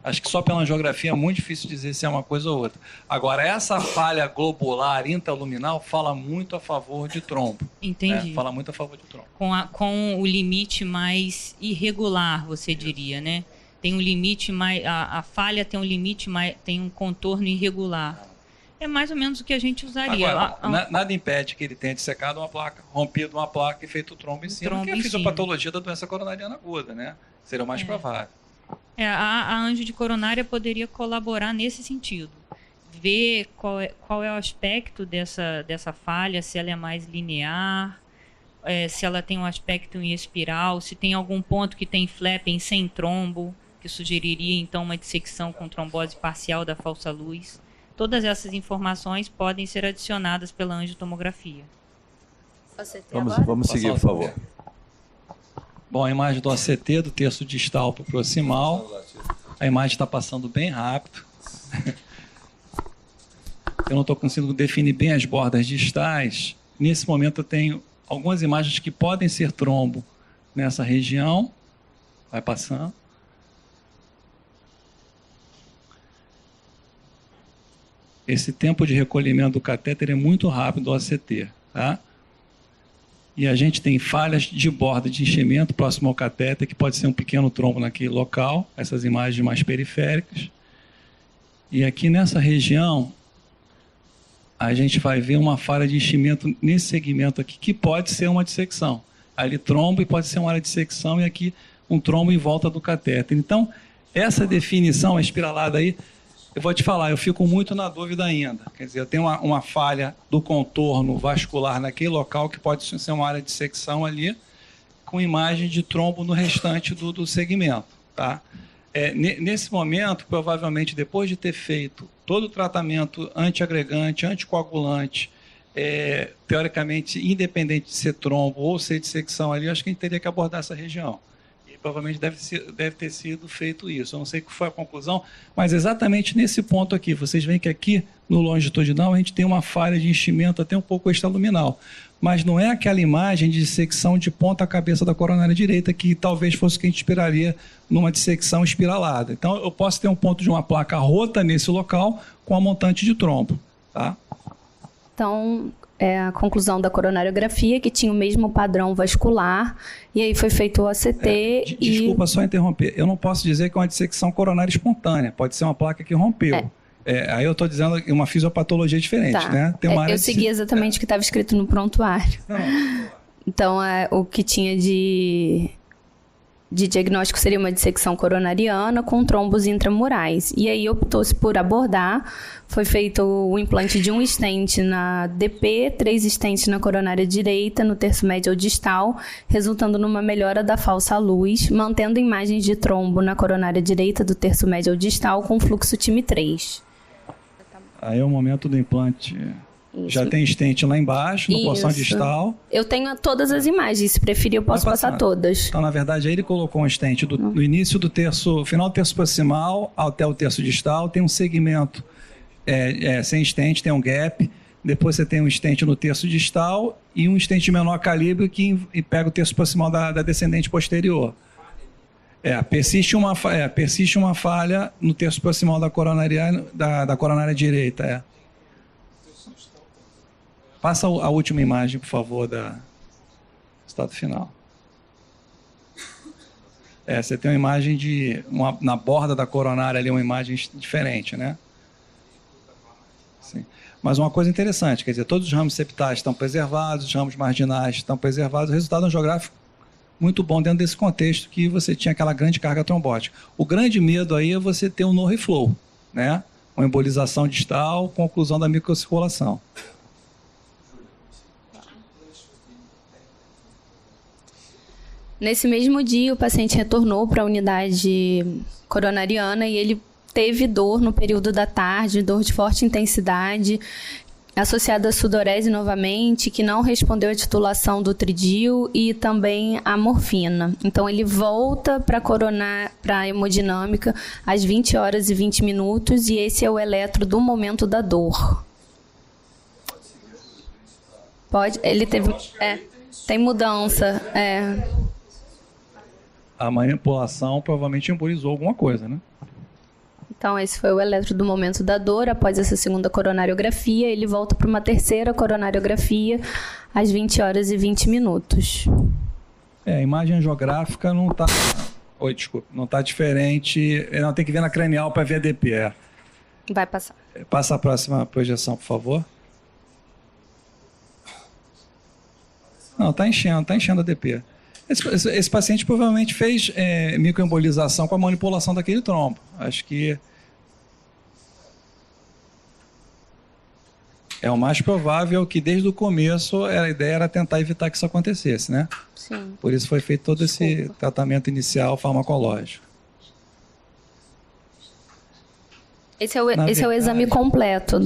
Speaker 12: Acho que só pela angiografia é muito difícil dizer se é uma coisa ou outra. Agora, essa falha globular intraluminal fala muito a favor de trombo.
Speaker 19: Entendi.
Speaker 12: Fala muito a favor de trombo.
Speaker 19: Com o limite mais irregular, você diria, né? Tem um limite mais... A falha tem um limite mais... Tem um contorno irregular. É mais ou menos o que a gente usaria.
Speaker 12: Agora, nada impede que ele tenha dissecado uma placa, rompido uma placa e feito trombo em cima, que é a fisiopatologia da doença coronariana aguda, né? Seria o mais provável.
Speaker 19: A anjo de coronária poderia colaborar nesse sentido. Ver qual é o aspecto dessa falha, se ela é mais linear, se ela tem um aspecto em espiral, se tem algum ponto que tem flapping sem trombo, que sugeriria então uma dissecção com trombose parcial da falsa luz. Todas essas informações podem ser adicionadas pela angiotomografia.
Speaker 2: Vamos seguir, por favor.
Speaker 12: Bom, a imagem do ACT, do terço distal para o proximal. A imagem está passando bem rápido. Eu não estou conseguindo definir bem as bordas distais. Nesse momento eu tenho algumas imagens que podem ser trombo nessa região. Vai passando. Esse tempo de recolhimento do catéter é muito rápido do ACT, tá? E a gente tem falhas de borda de enchimento próximo ao catéter, que pode ser um pequeno trombo naquele local, essas imagens mais periféricas. E aqui nessa região, a gente vai ver uma falha de enchimento nesse segmento aqui, que pode ser uma dissecção. Ali trombo e pode ser uma área de dissecção, e aqui um trombo em volta do catéter. Então, essa definição espiralada aí, eu vou te falar, eu fico muito na dúvida ainda. Quer dizer, eu tenho uma falha do contorno vascular naquele local, que pode ser uma área de dissecção ali, com imagem de trombo no restante do segmento. Tá? Nesse momento, provavelmente, depois de ter feito todo o tratamento antiagregante, anticoagulante, teoricamente, independente de ser trombo ou ser dissecção ali, eu acho que a gente teria que abordar essa região. Provavelmente deve ter sido feito isso. Eu não sei qual foi a conclusão, mas exatamente nesse ponto aqui, vocês veem que aqui no longitudinal a gente tem uma falha de enchimento até um pouco extraluminal, mas não é aquela imagem de dissecção de ponta cabeça da coronária direita, que talvez fosse o que a gente esperaria numa dissecção espiralada. Então eu posso ter um ponto de uma placa rota nesse local com a montante de trombo. Tá?
Speaker 3: Então, a conclusão da coronariografia, que tinha o mesmo padrão vascular, e aí foi feito o ACT
Speaker 12: Desculpa só interromper, eu não posso dizer que é uma dissecção coronária espontânea, pode ser uma placa que rompeu. Aí eu estou dizendo uma fisiopatologia diferente, né? Tem uma área
Speaker 3: eu segui exatamente o que estava escrito no prontuário. Então, o que tinha de diagnóstico seria uma dissecção coronariana com trombos intramurais. E aí optou-se por abordar, foi feito o implante de um stent na DP, 3 stents na coronária direita, no terço médio distal, resultando numa melhora da falsa luz, mantendo imagens de trombo na coronária direita do terço médio distal com fluxo time 3.
Speaker 12: Aí é o momento do implante. Isso. Já tem stent lá embaixo, na porção distal.
Speaker 3: Eu tenho todas as imagens, se preferir eu posso passar todas.
Speaker 12: Então, na verdade, aí ele colocou um stent do início do terço, final do terço proximal até o terço distal, tem um segmento sem stent, tem um gap, depois você tem um stent no terço distal e um stent de menor calibre que pega o terço proximal da descendente posterior. Persiste uma falha no terço proximal da coronária direita, Passa a última imagem, por favor, da estado final. Você tem uma imagem na borda da coronária ali, uma imagem diferente, né? Sim. Mas uma coisa interessante, quer dizer, todos os ramos septais estão preservados, os ramos marginais estão preservados, o resultado angiográfico muito bom dentro desse contexto que você tinha aquela grande carga trombótica. O grande medo aí é você ter um no reflow, né? Uma embolização distal com oclusão da microcirculação.
Speaker 3: Nesse mesmo dia, o paciente retornou para a unidade coronariana e ele teve dor no período da tarde, dor de forte intensidade, associada à sudorese novamente, que não respondeu à titulação do tridil e também à morfina. Então, ele volta para a hemodinâmica às 20 horas e 20 minutos e esse é o eletro do momento da dor. Pode? Ele teve... tem mudança.
Speaker 12: A manipulação provavelmente embolizou alguma coisa, né?
Speaker 3: Então, esse foi o eletro do momento da dor. Após essa segunda coronariografia, ele volta para uma terceira coronariografia às 20 horas e 20 minutos.
Speaker 12: A imagem angiográfica não está... não está diferente. Não, tem que ver na cranial para ver a DP.
Speaker 3: Vai passar.
Speaker 12: Passa a próxima projeção, por favor. Não, está enchendo a DP. Esse paciente provavelmente fez microembolização com a manipulação daquele trombo. Acho que é o mais provável que desde o começo a ideia era tentar evitar que isso acontecesse, né?
Speaker 3: Sim.
Speaker 12: Por isso foi feito todo esse tratamento inicial farmacológico.
Speaker 3: Esse é o exame completo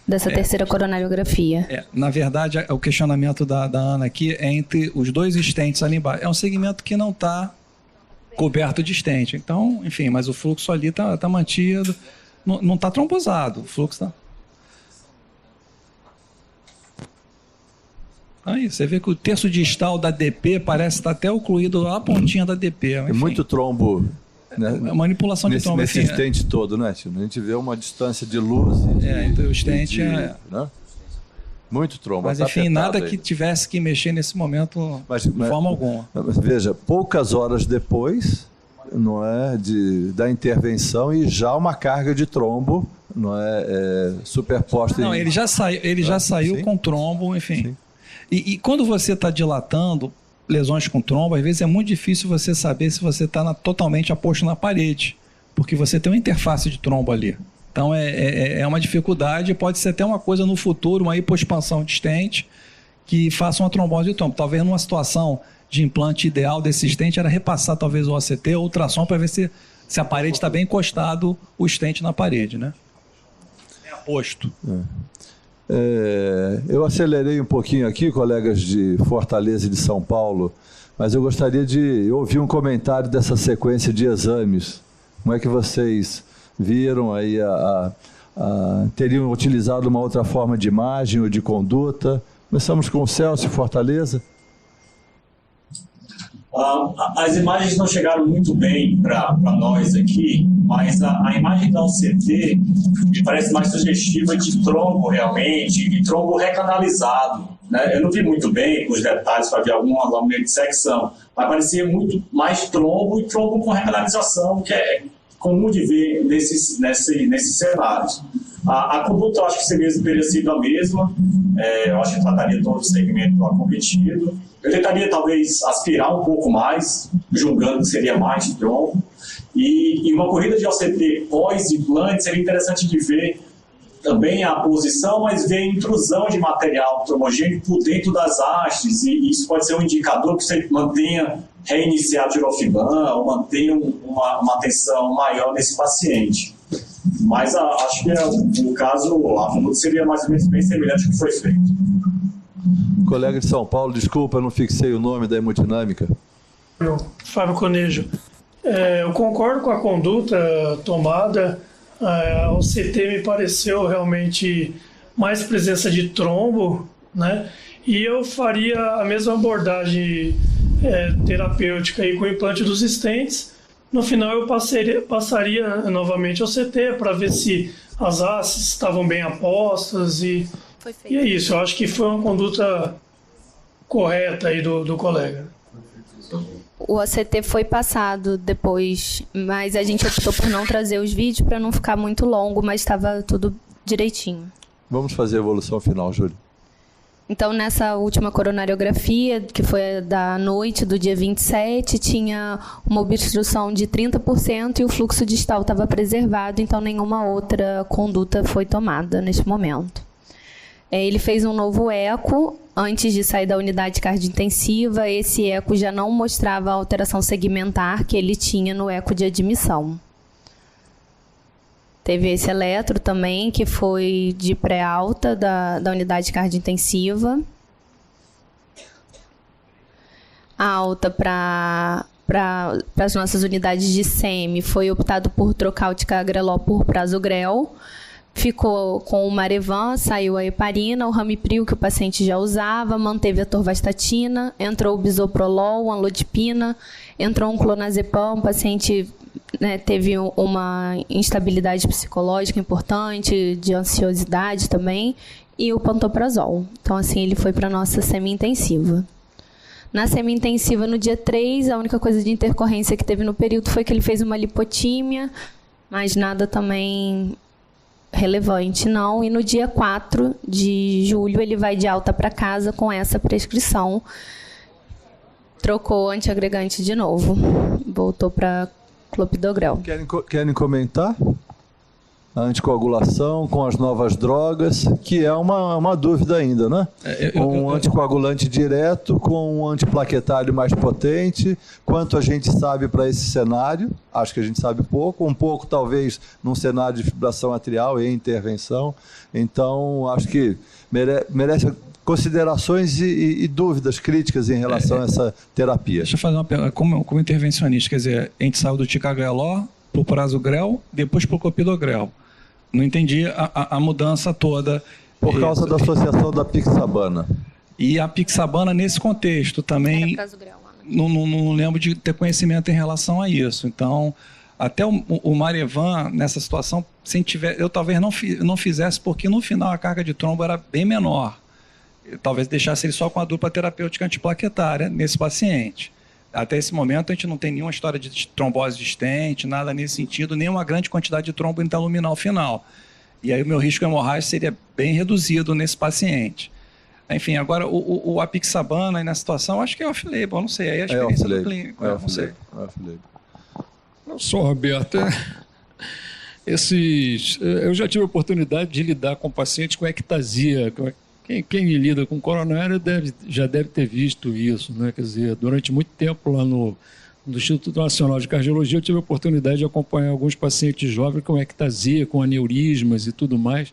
Speaker 3: dessa terceira coronariografia.
Speaker 12: Na verdade, o questionamento da Ana aqui é entre os dois stents ali embaixo. É um segmento que não está coberto de stent. Então, enfim, mas o fluxo ali está mantido. Não está trombosado. O fluxo está... Aí, você vê que o terço distal da DP parece estar até ocluído lá a pontinha da DP.
Speaker 2: É muito trombo... Né?
Speaker 12: Manipulação de trombo.
Speaker 2: Nesse stent todo, né, tio? A gente vê uma distância de luz.
Speaker 12: Então o stent
Speaker 2: né? Muito trombo.
Speaker 12: Mas enfim, nada que tivesse que mexer nesse momento de forma alguma.
Speaker 2: Mas veja, poucas horas depois, não é, da intervenção e já uma carga de trombo, não é, superposta.
Speaker 12: Não, ele já saiu com trombo, enfim. E quando você está dilatando lesões com trombo, às vezes é muito difícil você saber se você está totalmente aposto na parede, porque você tem uma interface de trombo ali. Então é uma dificuldade, pode ser até uma coisa no futuro, uma hipoexpansão de stent, que faça uma trombose de trombo. Talvez numa situação de implante ideal desse stent era repassar talvez o OCT ou ultrassom para ver se a parede está bem encostado o stent na parede, né? É aposto.
Speaker 2: Eu acelerei um pouquinho aqui, colegas de Fortaleza e de São Paulo, mas eu gostaria de ouvir um comentário dessa sequência de exames. Como é que vocês viram aí teriam utilizado uma outra forma de imagem ou de conduta? Começamos com o Celso, Fortaleza.
Speaker 7: As imagens não chegaram muito bem para nós aqui, mas a imagem da OCT me parece mais sugestiva de trombo realmente, e trombo recanalizado. Né? Eu não vi muito bem os detalhes para ver alguma dissecção, mas parecia muito mais trombo e trombo com recanalização, que é comum de ver nesses cenários. A conduta eu acho que teria sido a mesma, eu acho que trataria todo o segmento acometido. Eu tentaria talvez aspirar um pouco mais, julgando que seria mais trombo. E uma corrida de OCT pós-implante seria interessante de ver também a posição, mas ver a intrusão de material trombogênico por dentro das hastes, e isso pode ser um indicador que você mantenha reiniciar tirofiban ou mantenha uma tensão maior nesse paciente. Mas acho que no caso, a conduta seria mais ou menos bem semelhante ao que foi feito.
Speaker 2: Colega de São Paulo, desculpa, eu não fixei o nome da hemodinâmica.
Speaker 14: Fábio Conejo. Eu concordo com a conduta tomada. A OCT me pareceu realmente mais presença de trombo, né? E eu faria a mesma abordagem terapêutica aí com o implante dos stents. No final eu passaria novamente ao CT para ver se as hastes estavam bem apostas e é isso. Eu acho que foi uma conduta correta aí do colega.
Speaker 3: O OCT foi passado depois, mas a gente optou por não trazer os vídeos para não ficar muito longo, mas estava tudo direitinho.
Speaker 2: Vamos fazer a evolução final, Júlio.
Speaker 3: Então, nessa última coronariografia, que foi da noite do dia 27, tinha uma obstrução de 30% e o fluxo distal estava preservado, então nenhuma outra conduta foi tomada neste momento. Ele fez um novo eco antes de sair da unidade cardiointensiva. Esse eco já não mostrava a alteração segmentar que ele tinha no eco de admissão. Teve esse eletro também, que foi de pré-alta da unidade cardiointensiva. A alta para as nossas unidades de SEMI foi optado por trocar o ticagrelol por prasugrel. Ficou com o Marevan, saiu a heparina, o ramipril que o paciente já usava, manteve a torvastatina, entrou o bisoprolol, amlodipina, entrou um clonazepam, o paciente, né, teve uma instabilidade psicológica importante, de ansiosidade também, e o pantoprazol. Então, assim, ele foi para a nossa semi-intensiva. Na semi-intensiva, no dia 3, a única coisa de intercorrência que teve no período foi que ele fez uma lipotímia, mas nada também relevante, não. E no dia 4 de julho, ele vai de alta para casa com essa prescrição. Trocou o antiagregante de novo. Voltou para clopidogrel.
Speaker 2: Querem comentar? A anticoagulação com as novas drogas, que é uma dúvida ainda, né? Um anticoagulante direto com um antiplaquetário mais potente. Quanto a gente sabe para esse cenário? Acho que a gente sabe pouco. Um pouco, talvez, num cenário de fibração atrial e intervenção. Então, acho que merece considerações e dúvidas críticas em relação a essa terapia.
Speaker 12: Deixa eu fazer uma pergunta. Como intervencionista, quer dizer, a gente saiu do ticagrelol para o prasugrel, depois para o clopidogrel. Não entendi a mudança toda.
Speaker 2: Por causa da associação da pixabana.
Speaker 12: E a pixabana, nesse contexto, também não lembro de ter conhecimento em relação a isso. Então, até o Marevan, nessa situação, se eu talvez não fizesse, porque no final a carga de trombo era bem menor. Eu talvez deixasse ele só com a dupla terapêutica antiplaquetária nesse paciente. Até esse momento, a gente não tem nenhuma história de trombose de stent, nada nesse sentido, nem uma grande quantidade de trombo intraluminal final. E aí o meu risco hemorrágico seria bem reduzido nesse paciente. Enfim, agora o apixabana nessa situação, acho que é off-label, não sei, aí a experiência do clínico, não sei.
Speaker 5: Não só, Roberto, eu já tive a oportunidade de lidar com pacientes com ectasia. Quem lida com coronária já deve ter visto isso, né? Quer dizer, durante muito tempo lá no Instituto Nacional de Cardiologia eu tive a oportunidade de acompanhar alguns pacientes jovens com ectasia, com aneurismas e tudo mais.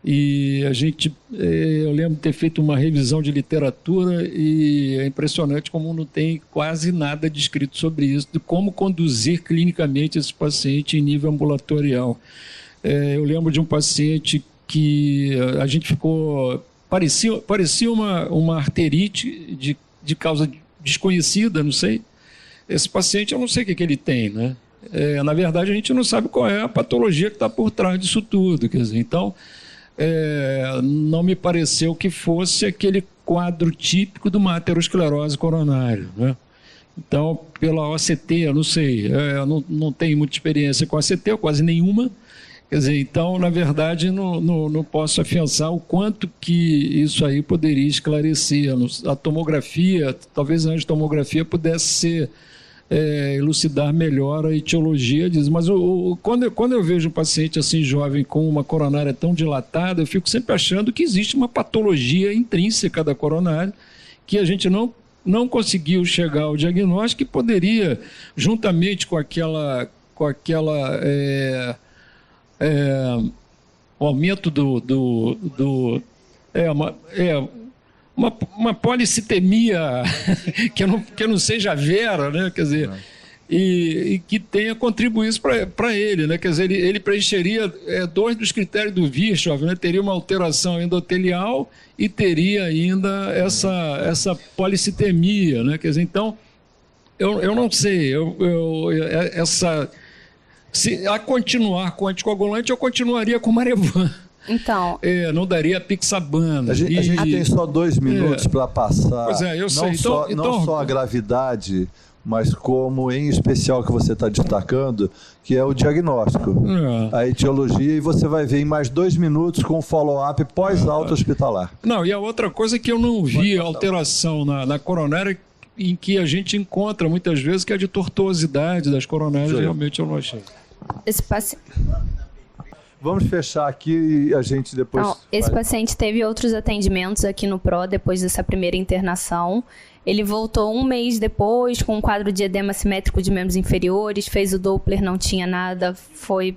Speaker 5: E eu lembro de ter feito uma revisão de literatura e é impressionante como não tem quase nada descrito sobre isso, de como conduzir clinicamente esse paciente em nível ambulatorial. Eu lembro de um paciente que a gente ficou... Parecia uma arterite de causa desconhecida, não sei. Esse paciente, eu não sei o que ele tem, né? Na verdade, a gente não sabe qual é a patologia que está por trás disso tudo. Quer dizer, então, não me pareceu que fosse aquele quadro típico de uma aterosclerose coronária, né? Então, pela OCT, eu não sei, eu não tenho muita experiência com OCT, ou quase nenhuma. Quer dizer, então, na verdade, não posso afiançar o quanto que isso aí poderia esclarecer. A tomografia, talvez a angiotomografia pudesse elucidar melhor a etiologia disso. Mas quando eu vejo um paciente assim jovem com uma coronária tão dilatada, eu fico sempre achando que existe uma patologia intrínseca da coronária que a gente não conseguiu chegar ao diagnóstico e poderia, juntamente com aquela o aumento uma policitemia que não seja vera, né? Quer dizer, e que tenha contribuído para ele, né? Quer dizer, ele preencheria 2 dos critérios do Virchow, né? Teria uma alteração endotelial e teria ainda essa policitemia, né? Quer dizer, então, eu não sei, se a continuar com anticoagulante, eu continuaria com Marevan.
Speaker 3: Então.
Speaker 5: Não daria pixabana.
Speaker 2: A gente tem só 2 minutos para passar.
Speaker 5: Pois é, eu sei.
Speaker 2: Não só a gravidade, mas como, em especial, que você está destacando, que é o diagnóstico, a etiologia, e você vai ver em mais 2 minutos com follow-up pós-alta hospitalar.
Speaker 5: Não, e a outra coisa é que eu não vi alteração na coronária em que a gente encontra muitas vezes, que é de tortuosidade das coronárias, realmente eu não achei.
Speaker 3: Esse paciente...
Speaker 2: Vamos fechar aqui e a gente depois...
Speaker 3: Não, esse paciente teve outros atendimentos aqui no PRO depois dessa primeira internação. Ele voltou 1 mês depois com um quadro de edema simétrico de membros inferiores, fez o Doppler, não tinha nada, foi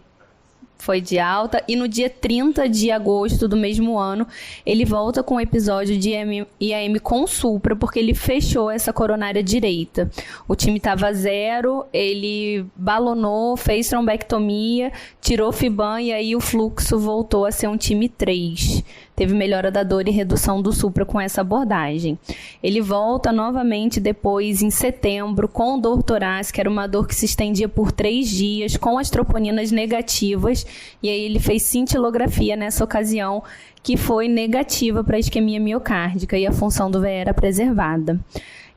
Speaker 3: de alta, e no dia 30 de agosto do mesmo ano, ele volta com um episódio de IAM com supra, porque ele fechou essa coronária direita. O time estava 0, ele balonou, fez trombectomia, tirou Fiban, e aí o fluxo voltou a ser um time 3. Teve melhora da dor e redução do supra com essa abordagem. Ele volta novamente depois, em setembro, com dor torácica, era uma dor que se estendia por 3 dias, com as troponinas negativas, e aí ele fez cintilografia nessa ocasião, que foi negativa para a isquemia miocárdica, e a função do VE era preservada.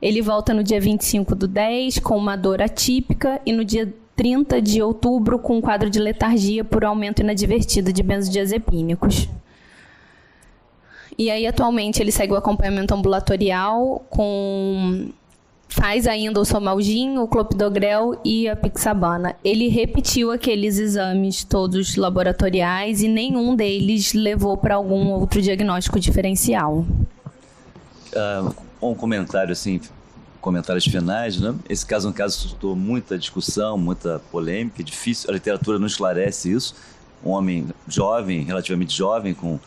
Speaker 3: Ele volta no dia 25/10 com uma dor atípica, e no dia 30 de outubro com um quadro de letargia por aumento inadvertido de benzodiazepínicos. E aí, atualmente, ele segue o acompanhamento ambulatorial faz ainda o Somalgin, o Clopidogrel e a Pixabana. Ele repetiu aqueles exames todos laboratoriais e nenhum deles levou para algum outro diagnóstico diferencial.
Speaker 10: Um comentário, assim, comentários finais, né? Esse caso é um caso que suscitou muita discussão, muita polêmica, difícil, a literatura não esclarece isso. Um homem jovem, relativamente jovem, com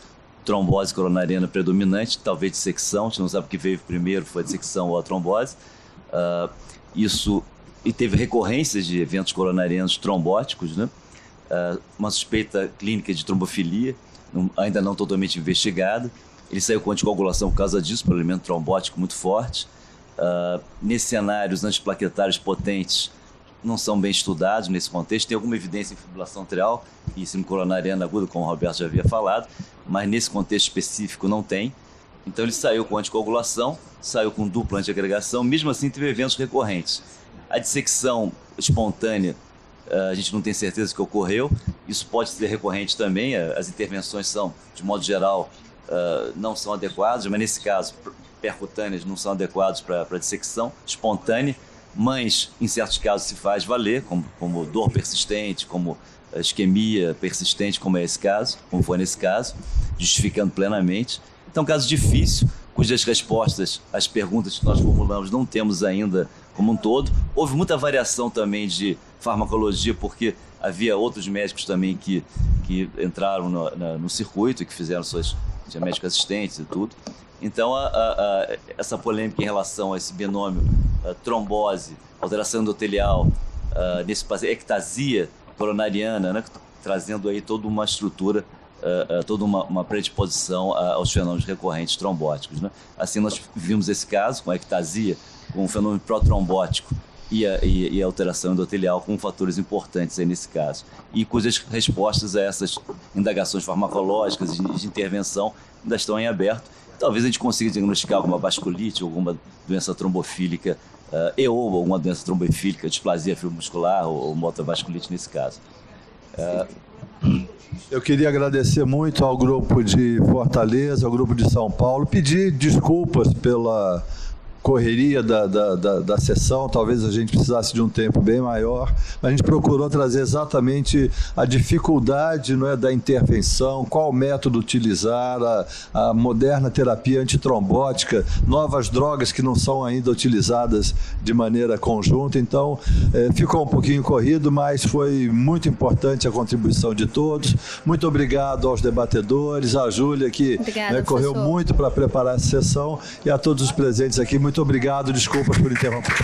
Speaker 10: trombose coronariana predominante, talvez dissecção, a gente não sabe o que veio primeiro, foi a dissecção ou a trombose. E teve recorrências de eventos coronarianos trombóticos, né? Uma suspeita clínica de trombofilia, ainda não totalmente investigada. Ele saiu com anticoagulação por causa disso, por elemento trombótico muito forte. Nesse cenário, os antiplaquetários potentes não são bem estudados nesse contexto. Tem alguma evidência em fibrilação atrial e síndrome coronariana aguda, como o Roberto já havia falado, mas nesse contexto específico não tem. Então ele saiu com anticoagulação, saiu com dupla antiagregação, mesmo assim teve eventos recorrentes. A dissecção espontânea, a gente não tem certeza que ocorreu, isso pode ser recorrente também, as intervenções são, de modo geral, não são adequadas, mas nesse caso, percutâneas não são adequadas para dissecção espontânea, mas em certos casos se faz valer, como dor persistente, como isquemia persistente, como é esse caso, como foi nesse caso, justificando plenamente. Então, caso difícil, cujas respostas às perguntas que nós formulamos não temos ainda como um todo. Houve muita variação também de farmacologia, porque havia outros médicos também que entraram no circuito e que fizeram suas médicos assistentes e tudo. Então, essa polêmica em relação a esse binômio trombose, alteração endotelial, nesse paciente, ectasia coronariana, né, trazendo aí toda uma estrutura, toda uma predisposição aos fenômenos recorrentes trombóticos, né? Assim, nós vimos esse caso com a ectasia, com um fenômeno protrombótico e a alteração endotelial com fatores importantes aí nesse caso. E cujas respostas a essas indagações farmacológicas de intervenção ainda estão em aberto. Talvez a gente consiga diagnosticar alguma vasculite, alguma doença trombofílica, ou alguma doença trombofílica, displasia fibromuscular ou uma outra vasculite nesse caso.
Speaker 2: Eu queria agradecer muito ao grupo de Fortaleza, ao grupo de São Paulo, pedir desculpas pela correria da sessão, talvez a gente precisasse de um tempo bem maior, mas a gente procurou trazer exatamente a dificuldade, não é, da intervenção, qual método utilizar, a moderna terapia antitrombótica, novas drogas que não são ainda utilizadas de maneira conjunta. Então, ficou um pouquinho corrido, mas foi muito importante a contribuição de todos. Muito obrigado aos debatedores, à Júlia, que correu muito para preparar essa sessão, e a todos os presentes aqui. Muito obrigado, desculpas por interromper.